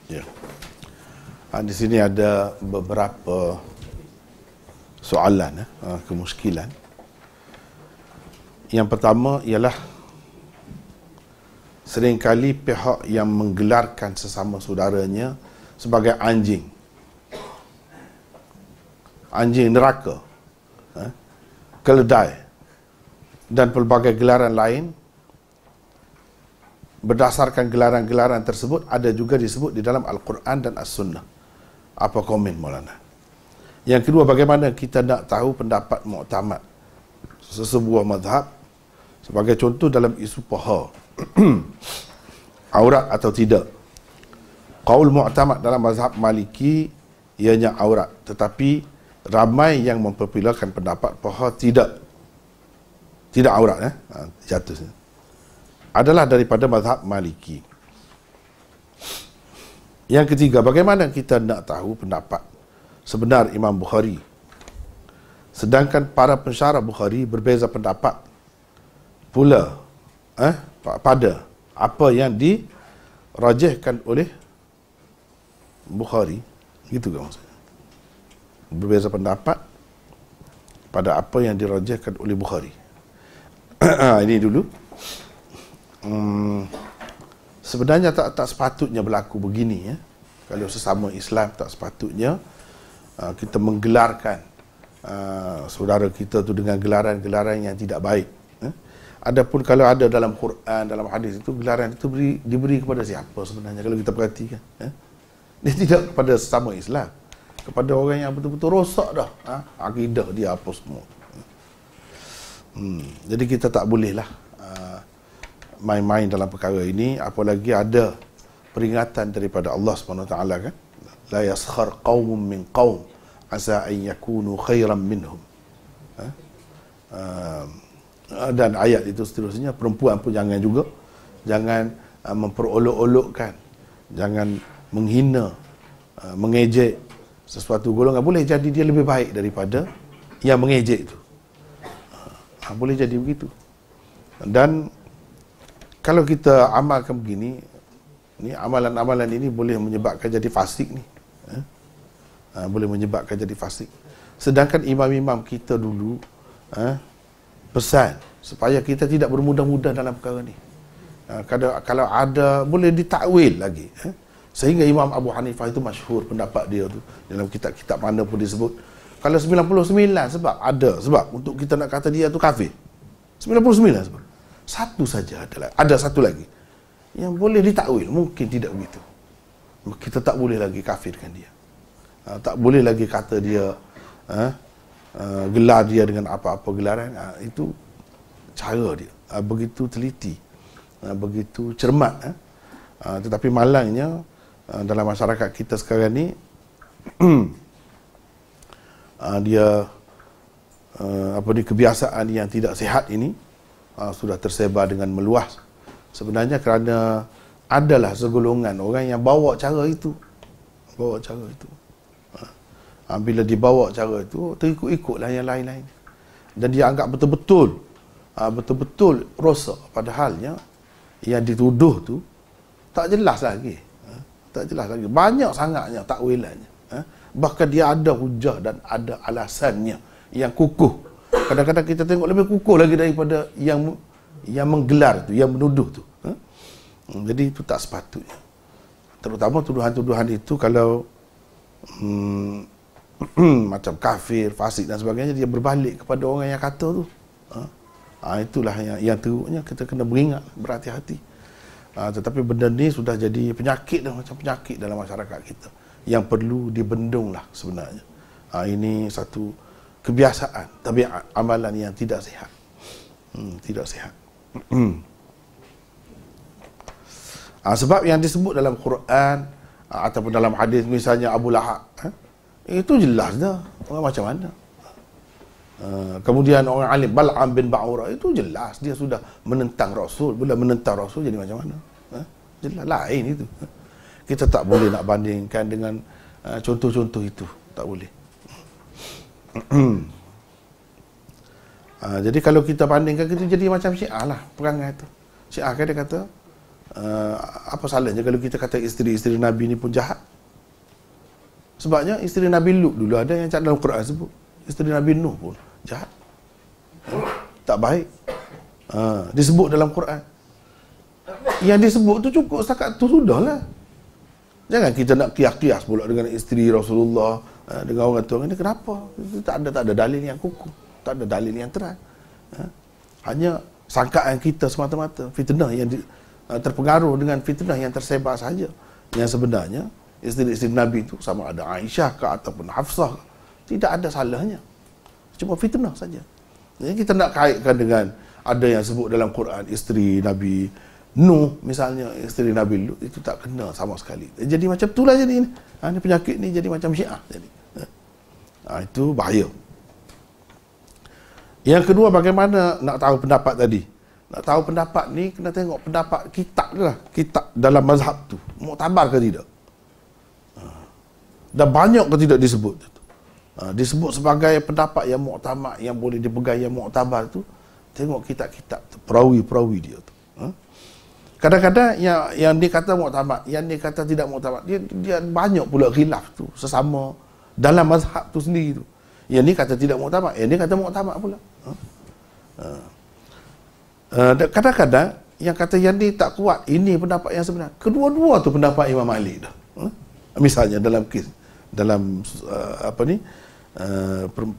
Ya. Di sini ada beberapa soalan, kemuskilan. Yang pertama ialah seringkali pihak yang menggelarkan sesama saudaranya sebagai anjing neraka, keledai dan pelbagai gelaran lain. Berdasarkan gelaran-gelaran tersebut ada juga disebut di dalam Al-Quran dan As-Sunnah. Apa komen Maulana? Yang kedua, bagaimana kita nak tahu pendapat mu'tamad sesebuah mazhab? Sebagai contoh dalam isu paha aurat atau tidak. Qaul mu'tamad dalam mazhab Maliki ianya aurat, tetapi ramai yang mempopularkan pendapat paha tidak aurat, jatuh adalah daripada mazhab Maliki. Yang ketiga, bagaimana kita nak tahu pendapat sebenar Imam Bukhari sedangkan para pensyarah Bukhari berbeza pendapat pula pada apa yang dirajihkan oleh Bukhari? Gitu ke maksudnya? Berbeza pendapat pada apa yang dirajihkan oleh Bukhari. Ini dulu. Sebenarnya tak sepatutnya berlaku begini, ya. Kalau sesama Islam tak sepatutnya kita menggelarkan saudara kita tu dengan gelaran-gelaran yang tidak baik. Adapun kalau ada dalam Quran, dalam hadis itu, gelaran itu diberi kepada siapa sebenarnya kalau kita perhatikan? Dia tidak kepada sesama Islam, kepada orang yang betul-betul rosak dah akidah dia apa semua. Jadi kita tak bolehlah main-main dalam perkara ini, apalagi ada peringatan daripada Allah SWT kan, la yaskhar qaumun min qaum asa an yakunu khairan minhum. Dan ayat itu seterusnya, perempuan pun jangan memperolok-olokkan, jangan menghina, mengejek sesuatu golongan. Boleh jadi dia lebih baik daripada yang mengejek itu, boleh jadi begitu. Dan kalau kita amalkan begini, ni amalan-amalan ini boleh menyebabkan jadi fasik ni. Boleh menyebabkan jadi fasik. Sedangkan imam-imam kita dulu pesan supaya kita tidak bermudah-mudah dalam perkara ni. Kalau ada boleh ditakwil lagi. Sehingga Imam Abu Hanifah itu masyhur pendapat dia tu dalam kitab-kitab mana pun disebut. Kalau 99 sebab untuk kita nak kata dia tu kafir. 99 sebab. Satu saja ada satu lagi yang boleh ditakwil, mungkin tidak begitu. Kita tak boleh lagi kafirkan dia. Tak boleh lagi kata dia gelar dia dengan apa-apa gelaran. Itu cara dia begitu teliti, begitu cermat. Tetapi malangnya dalam masyarakat kita sekarang ni dia kebiasaan yang tidak sihat ini sudah tersebar dengan meluas. Sebenarnya kerana adalah segolongan orang yang bawa cara itu. Bila dibawa cara itu, terikut-ikutlah yang lain-lain. Dan dia anggap betul-betul rosak. Padahalnya yang dituduh tu tak jelas lagi. Banyak sangatnya takwilannya. Bahkan dia ada hujah dan ada alasannya yang kukuh. Kadang-kadang kita tengok lebih kukuh lagi daripada yang menggelar tu, yang menuduh tu. Jadi itu tak sepatutnya. Terutama tuduhan-tuduhan itu kalau macam kafir, fasik dan sebagainya, dia berbalik kepada orang yang kata tu. Itulah yang teruknya, kita kena beringat, berhati-hati. Tetapi benda ni sudah jadi penyakit dah, macam penyakit dalam masyarakat kita yang perlu dibendung lah sebenarnya. Ini satu kebiasaan, tabiat amalan yang tidak sihat. Tidak sihat. Sebab yang disebut dalam Quran ataupun dalam hadis, misalnya Abu Lahab, itu jelas dah orang macam mana. Kemudian orang alim Bal'am bin Ba'ura, itu jelas dia sudah menentang Rasul. Bila menentang Rasul jadi macam mana? Jelas lain itu. Kita tak boleh nak bandingkan dengan contoh-contoh itu, tak boleh. Jadi kalau kita bandingkan, kita jadi macam Syiah lah perangai itu. Syiah kan dia kata, apa salahnya kalau kita kata isteri-isteri Nabi ni pun jahat? Sebabnya isteri Nabi Lut dulu ada yang dalam Quran sebut. Isteri Nabi Nuh pun jahat. Tak baik. Disebut dalam Quran. Yang disebut tu cukup setakat tu sudahlah. Jangan kita nak kias-kias pula dengan isteri Rasulullah, dengan orang tua. Ini kenapa? Tak ada dalil yang kukuh. Tak ada dalil yang terang. Hanya sangkaan kita semata-mata. Fitnah yang terpengaruh dengan fitnah yang tersebar saja. Yang sebenarnya isteri-isteri Nabi itu sama ada Aisyah ke ataupun Hafsah, tidak ada salahnya. Cuma fitnah saja. Jadi kita nak kaitkan dengan ada yang sebut dalam Quran isteri Nabi Nuh misalnya, isteri Nabi Lut, itu tak kena sama sekali. Jadi macam itulah jadi ini. Ini penyakit ni jadi macam Syiah jadi. Itu bahaya. Yang kedua, bagaimana nak tahu pendapat tadi? Nak tahu pendapat ni kena tengok pendapat kitab lah. Kitab dalam mazhab tu muktabar ke tidak? Dan banyak ke tidak disebut? Disebut sebagai pendapat yang muktamad, yang boleh dipegang, yang muktabar tu, tengok kitab-kitab tu, perawi-perawi dia tu. Kadang-kadang yang dia kata muktamad, yang dia kata tidak muktamad, dia banyak pula khilaf tu sesama dalam mazhab tu sendiri tu. Yang ni kata tidak muktamad, yang ni kata muktamad pula. Kadang-kadang yang kata yang ni tak kuat, ini pendapat yang sebenar. Kedua-dua tu pendapat Imam Malik dah. Misalnya dalam kes, dalam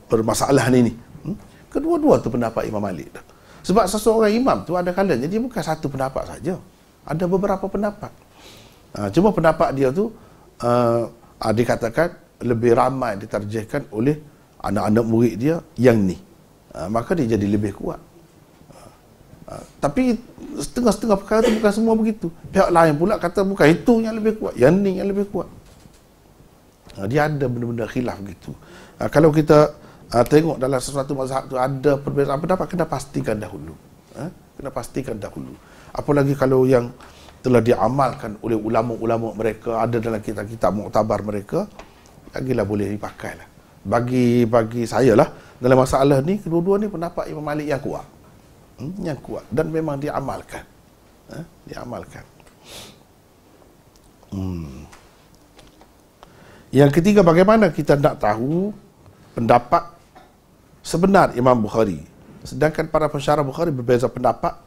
permasalahan ini, kedua-dua tu pendapat Imam Malik dah. Sebab seseorang imam tu ada kalanya dia bukan satu pendapat saja, ada beberapa pendapat. Cuma pendapat dia tu dikatakan lebih ramai ditarjihkan oleh anak-anak murid dia yang ni, maka dia jadi lebih kuat. Tapi setengah-setengah perkara tu bukan semua begitu. Pihak lain pula kata bukan itu yang lebih kuat, yang ni yang lebih kuat. Dia ada benda-benda khilaf gitu. Kalau kita tengok dalam sesuatu mazhab tu ada perbezaan pendapat, kena pastikan dahulu. Kena pastikan dahulu. Apalagi kalau yang telah diamalkan oleh ulama-ulama mereka, ada dalam kitab-kitab muktabar mereka, lagilah boleh dipakai lah. Bagi saya lah, dalam masalah ni, kedua-dua ni pendapat Imam Malik yang kuat. Yang kuat. Dan memang diamalkan. Diamalkan. Yang ketiga, bagaimana kita nak tahu pendapat sebenar Imam Bukhari. Sedangkan para pensyarah Bukhari berbeza pendapat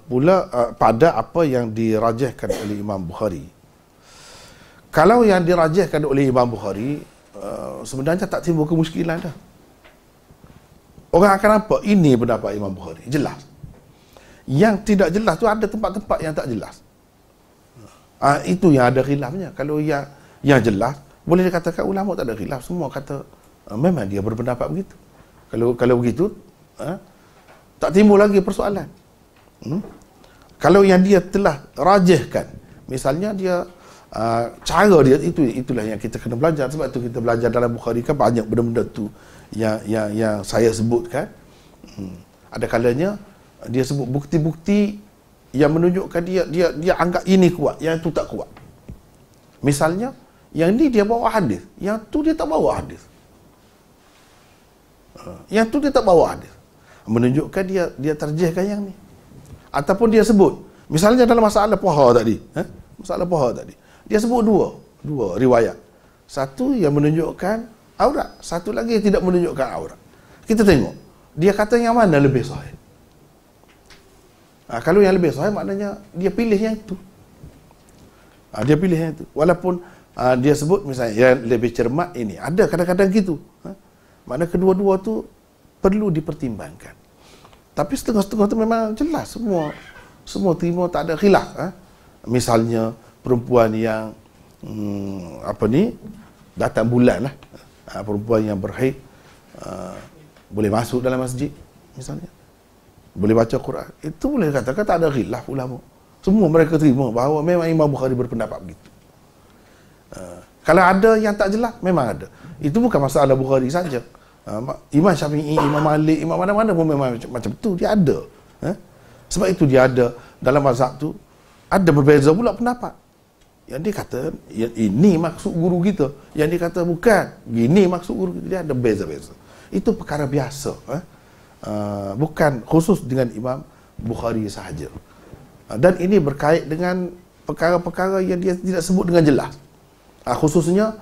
pula pada apa yang dirajihkan oleh Imam Bukhari. Kalau yang dirajihkan oleh Imam Bukhari, sebenarnya tak timbul kemuskilan dah. Orang akan nampak ini pendapat Imam Bukhari, jelas. Yang tidak jelas tu ada tempat-tempat yang tak jelas. Itu yang ada khilafnya. Kalau yang jelas, boleh dikatakan ulama tak ada khilaf. Semua kata memang dia berpendapat begitu. Kalau begitu, tak timbul lagi persoalan. Kalau yang dia telah rajihkan, misalnya dia cara dia, itulah yang kita kena belajar. Sebab tu kita belajar dalam Bukhari kan banyak benda-benda tu yang saya sebutkan. Ada kalanya dia sebut bukti-bukti yang menunjukkan dia anggap ini kuat, yang itu tak kuat. Misalnya yang ni dia bawa hadis, yang tu dia tak bawa hadis. Yang tu dia tak bawa hadis, menunjukkan dia terjihkan yang ni. Ataupun dia sebut, misalnya dalam masalah puasa tadi, masalah puasa tadi, dia sebut dua riwayat. Satu yang menunjukkan aurat, satu lagi yang tidak menunjukkan aurat. Kita tengok, dia kata yang mana lebih sahih. Kalau yang lebih sahih maknanya dia pilih yang itu. Dia pilih yang itu. Walaupun dia sebut misalnya yang lebih cermat ini. Ada kadang-kadang gitu. Makna kedua-dua tu perlu dipertimbangkan. Tapi setengah-setengah tu memang jelas. Semua terima, tak ada khilaf. Misalnya perempuan yang datang bulan lah. Perempuan yang berhaid boleh masuk dalam masjid misalnya. Boleh baca Quran. Itu boleh katakan tak ada khilaf ulama. Semua mereka terima bahawa memang Imam Bukhari berpendapat begitu. Kalau ada yang tak jelas, memang ada. Itu bukan masalah Bukhari saja. Imam Syafi'i, Imam Malik, Imam mana-mana pun memang macam tu. Dia ada. Sebab itu dia ada dalam mazhab tu, ada berbeza pula pendapat. Yang dia kata, ini maksud guru kita. Yang dia kata, bukan. Gini maksud guru kita. Dia ada beza-beza. Itu perkara biasa. Bukan khusus dengan Imam Bukhari sahaja. Dan ini berkait dengan perkara-perkara yang dia tidak sebut dengan jelas. Khususnya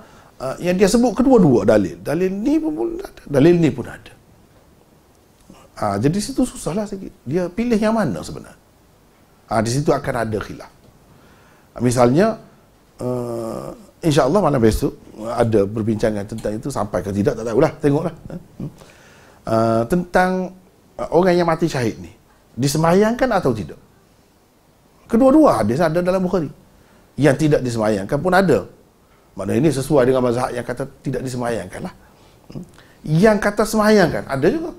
yang dia sebut kedua-dua dalil. Dalil ni pun ada, dalil ni pun ada. Jadi situ susahlah sikit. Dia pilih yang mana sebenarnya. Di situ akan ada khilaf. Misalnya insya-Allah malam besok ada perbincangan tentang itu, sampai ke tidak tak tahulah, tengoklah. Tentang orang yang mati syahid ni disemayangkan atau tidak. Kedua-dua hadis ada dalam Bukhari. Yang tidak disemayangkan pun ada. Maknanya ini sesuai dengan mazhab yang kata tidak disemayangkan lah. Yang kata semayangkan ada juga.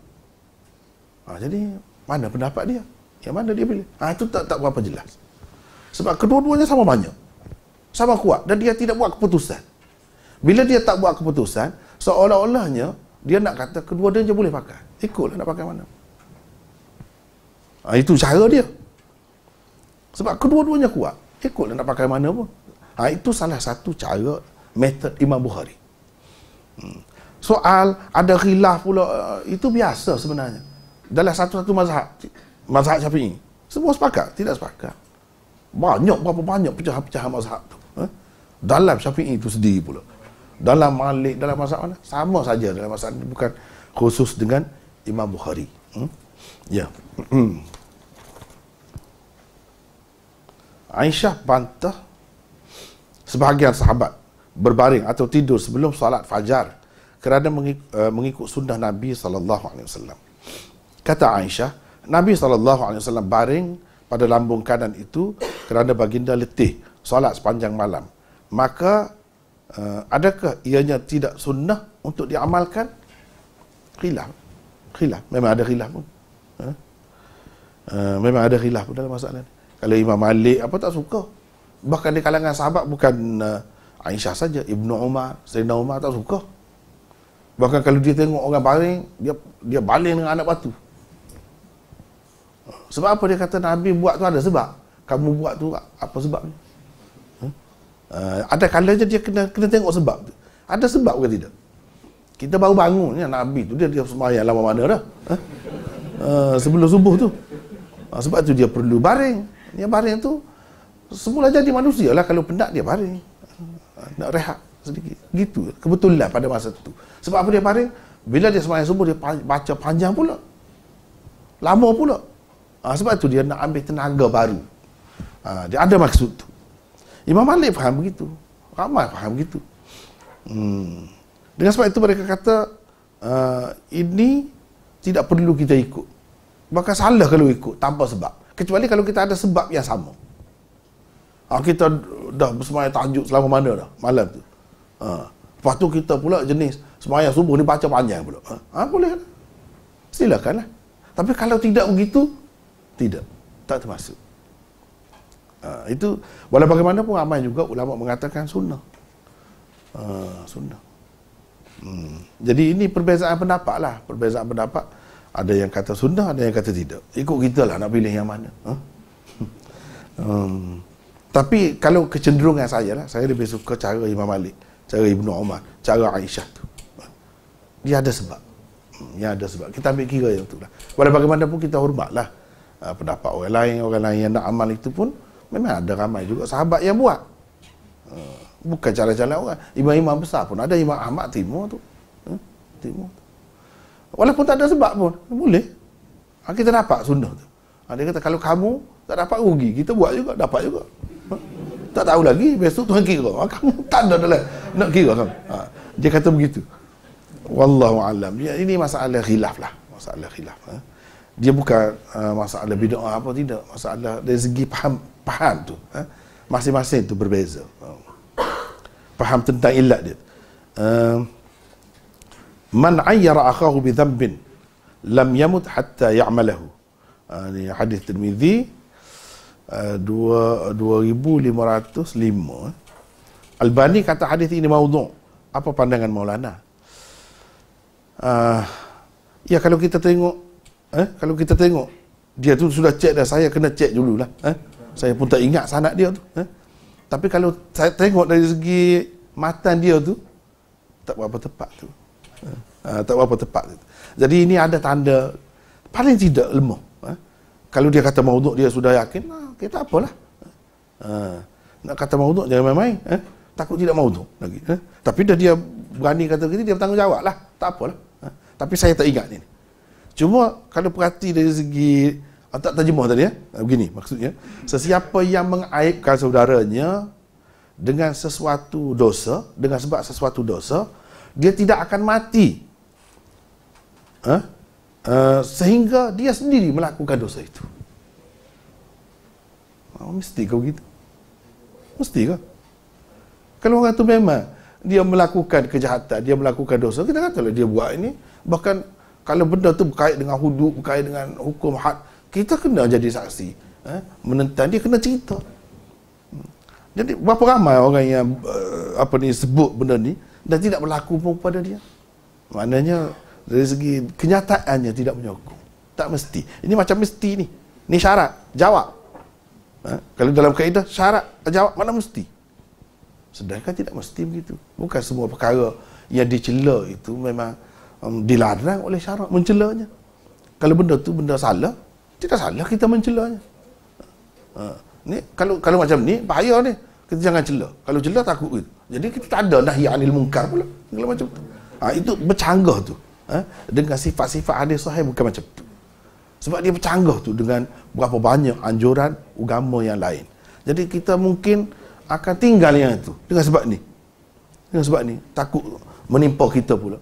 Jadi mana pendapat dia? Yang mana dia pilih? Itu tak berapa jelas. Sebab kedua-duanya sama banyak, sama kuat, dan dia tidak buat keputusan. Bila dia tak buat keputusan, seolah-olahnya dia nak kata kedua-duanya boleh pakai. Ikutlah nak pakai mana. Itu cara dia. Sebab kedua-duanya kuat. Ikutlah nak pakai mana pun. Itu salah satu cara, metod Imam Bukhari. Soal ada khilaf pula, itu biasa sebenarnya. Dalam satu-satu mazhab Syafi'i. Semua sepakat? Tidak sepakat. Berapa banyak pecahan-pecahan mazhab tu. Dalam Syafi'i itu sendiri pula. Dalam Malik, dalam mazhab mana? Sama saja dalam mazhab, bukan khusus dengan Imam Bukhari. Ya. Aisyah bantah sebahagian sahabat berbaring atau tidur sebelum solat fajar kerana mengikut sunnah Nabi SAW. Kata Aisyah, Nabi SAW baring pada lambung kanan itu kerana baginda letih solat sepanjang malam. Maka adakah ianya tidak sunnah untuk diamalkan? Khilaf. Memang ada khilaf pun. Memang ada khilaf pun dalam masalah ni. Kalau Imam Malik tak suka. Bahkan di kalangan sahabat, bukan Aisyah saja, Ibnu Umar, Sayyidina Umar tak suka. Bahkan kalau dia tengok orang baring, dia baling dengan anak batu. Sebab apa? Dia kata Nabi buat tu ada sebab. Kamu buat tu apa sebabnya? Ada kalanya dia kena tengok sebab tu. Ada sebab ke tidak? Kita baru bangun ni, Nabi tu dia sembahyang lama mana dah. Sebelum subuh tu. Sebab tu dia perlu baring. Dia baring tu semula jadi manusia lah, kalau penat dia baring. Nak rehat sedikit. Gitu. Kebetulan pada masa tu. Sebab apa dia baring? Bila dia sembahyang subuh, dia baca panjang pula. Lama pula. Sebab tu dia nak ambil tenaga baru. Dia ada maksud tu. Imam Malik faham begitu. Ramai faham begitu. Dengan sebab itu mereka kata ini tidak perlu kita ikut. Bahkan salah kalau ikut tanpa sebab. Kecuali kalau kita ada sebab yang sama. Kita dah bersemayam tahajud selama mana dah malam tu. Lepas tu kita pula jenis semayam subuh ni baca panjang pula. Boleh lah. Silakanlah. Tapi kalau tidak begitu, tidak. Tak termasuk. Itu walau bagaimanapun ramai juga ulama mengatakan sunnah. Sunnah. Jadi ini perbezaan pendapat lah. Perbezaan pendapat. Ada yang kata sunnah, ada yang kata tidak. Ikut kita lah nak pilih yang mana. Tapi kalau kecenderungan saya lah, saya lebih suka cara Imam Malik, cara Ibnu Umar, cara Aisyah tu. Dia ada sebab. Yang ada sebab. Kita ambil kira yang tu lah. Walau bagaimanapun kita hormatlah pendapat orang lain yang nak amal itu pun memang ada ramai juga sahabat yang buat. Bukan cara-cara orang. Imam-imam besar pun ada. Imam Ahmad Timur tu. Timur. Walaupun tak ada sebab pun boleh. Kita dapat sunnah tu. Dia kata kalau kamu tak dapat rugi, kita buat juga, dapat juga. Tak tahu lagi, besok Tuhan kira. Kamu tak ada dalam nak kira kan. Dia kata begitu. Wallahu alam. Ini masalah khilaf lah. Masalah khilaf. Dia bukan masalah bid'ah apa tidak. Masalah dari segi faham tu. Masing-masing tu berbeza. Faham tentang ilat dia. Man ayyara akhahu bi dhanbin lam yamut hatta ya'malahu. Ini hadis Tirmizi 2505. Albani kata hadis ini maudhu'. Apa pandangan Maulana? Ya kalau kita tengok dia tu sudah cek dah, saya kena cek dululah. Saya pun tak ingat sanad dia tu. Tapi kalau saya tengok dari segi matan dia tu tak berapa tepat tu. Tak berapa tepat tu. Jadi ini ada tanda paling tidak lemah. Kalau dia kata maudhu' dia sudah yakin, kita apalah. Nak kata maudhu' jangan main-main. Takut tidak maudhu' lagi. Tapi dah dia berani kata gitu, dia bertanggungjawab lah. Tak apalah. Tapi saya tak ingat ni. Cuma kalau perhati dari segi tak terjemah tadi begini maksudnya, sesiapa yang mengaibkan saudaranya dengan sesuatu dosa, dengan sebab sesuatu dosa, dia tidak akan mati. Sehingga dia sendiri melakukan dosa itu. Mesti kau gitu? Mesti ke? Kalau orang tu memang dia melakukan kejahatan, dia melakukan dosa, kita katalah dia buat ini, bahkan kalau benda tu berkait dengan hudud, berkait dengan hukum had, kita kena jadi saksi. Menentang dia, kena cerita. Jadi berapa ramai orang yang sebut benda ni dan tidak berlaku pun pada dia. Maknanya dari segi kenyataannya tidak menyokong. Tak mesti. Ini macam mesti ni. Ni syarat. Jawab. Kalau dalam kaedah syarat jawab, mana mesti. Sedangkan tidak mesti begitu. Bukan semua perkara yang dicela itu memang dilarang oleh syarak mencelanya. Kalau benda tu benda salah, tidak salah kita mencelanya. Ni kalau macam ni bahaya ni. Kita jangan cela. Kalau cela takut gitu. Jadi kita tak ada nahi anil munkar pula. Kalau macam tu. Itu bercanggah tu. Dengan sifat-sifat hadis sahih bukan macam tu. Sebab dia bercanggah tu dengan berapa banyak anjuran agama yang lain. Jadi kita mungkin akan tinggal yang itu dengan sebab ni. Dengan sebab ni takut menimpa kita pula.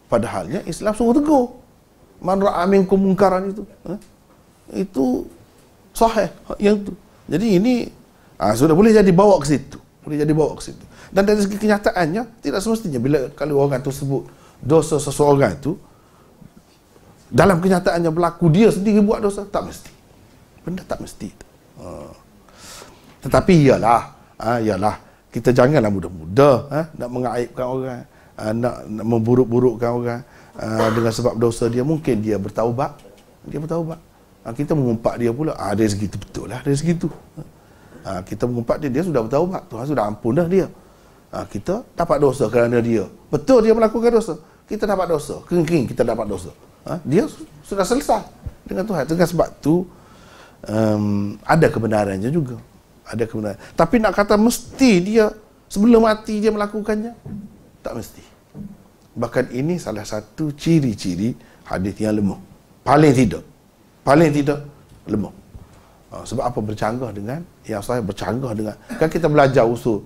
Padahalnya Islam suruh tegur. Man ra'a minkum munkaran itu. Itu sahih yang tu. Jadi ini sudah boleh jadi bawa ke situ. Boleh jadi bawa ke situ. Dan dari segi kenyataannya tidak semestinya bila kalau orang tu sebut dosa seseorang itu dalam kenyataannya berlaku dia sendiri buat dosa, tak mesti. Benda tak mesti. Tetapi ialah kita janganlah mudah-mudah nak mengaibkan orang, nak memburuk-burukkan orang dengan sebab dosa dia. Mungkin dia bertaubat, kita mengumpat dia pula, dari segitu betul lah, dari segitu. Kita mengumpat dia sudah bertaubat, Tuhan sudah ampun dah dia. Kita dapat dosa kerana dia. Betul dia melakukan dosa, kita dapat dosa. Kering-kering kita dapat dosa. Dia sudah selesai dengan Tuhan. Dengan sebab tu ada kebenarannya juga. Ada kebenaran. Tapi nak kata mesti dia sebelum mati dia melakukannya, tak mesti. Bahkan ini salah satu ciri-ciri hadis yang lemah. Paling tidak lemah. Sebab apa? Bercanggah dengan yang saya bercanggah dengan, kan kita belajar usul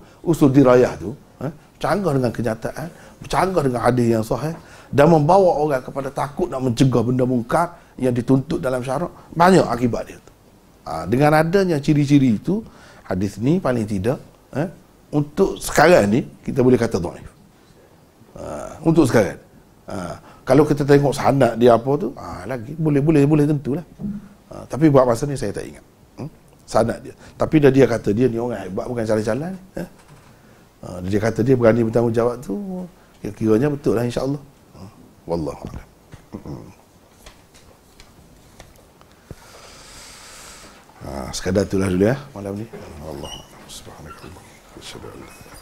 dirayah tu, bercanggah dengan kenyataan, bercanggah dengan hadis yang sahih dan membawa orang kepada takut nak mencegah benda mungkar yang dituntut dalam syarak. Banyak akibat dia tu. Dengan adanya ciri-ciri itu, hadis ni paling tidak untuk sekarang ni kita boleh kata dhaif. Untuk sekarang. Kalau kita tengok sanad dia apa tu, lagi boleh tentulah. Tapi buat masa ni saya tak ingat. Sanad dia. Tapi dia kata dia ni orang hebat, bukan jalan-jalan. Dia kata dia berani bertanggungjawab tu, kira-kiranya betul lah, insya-Allah. Wallahu a'lam. Sekadar itulah dulu ya malam ni. Allah subhanahu wa ta'ala.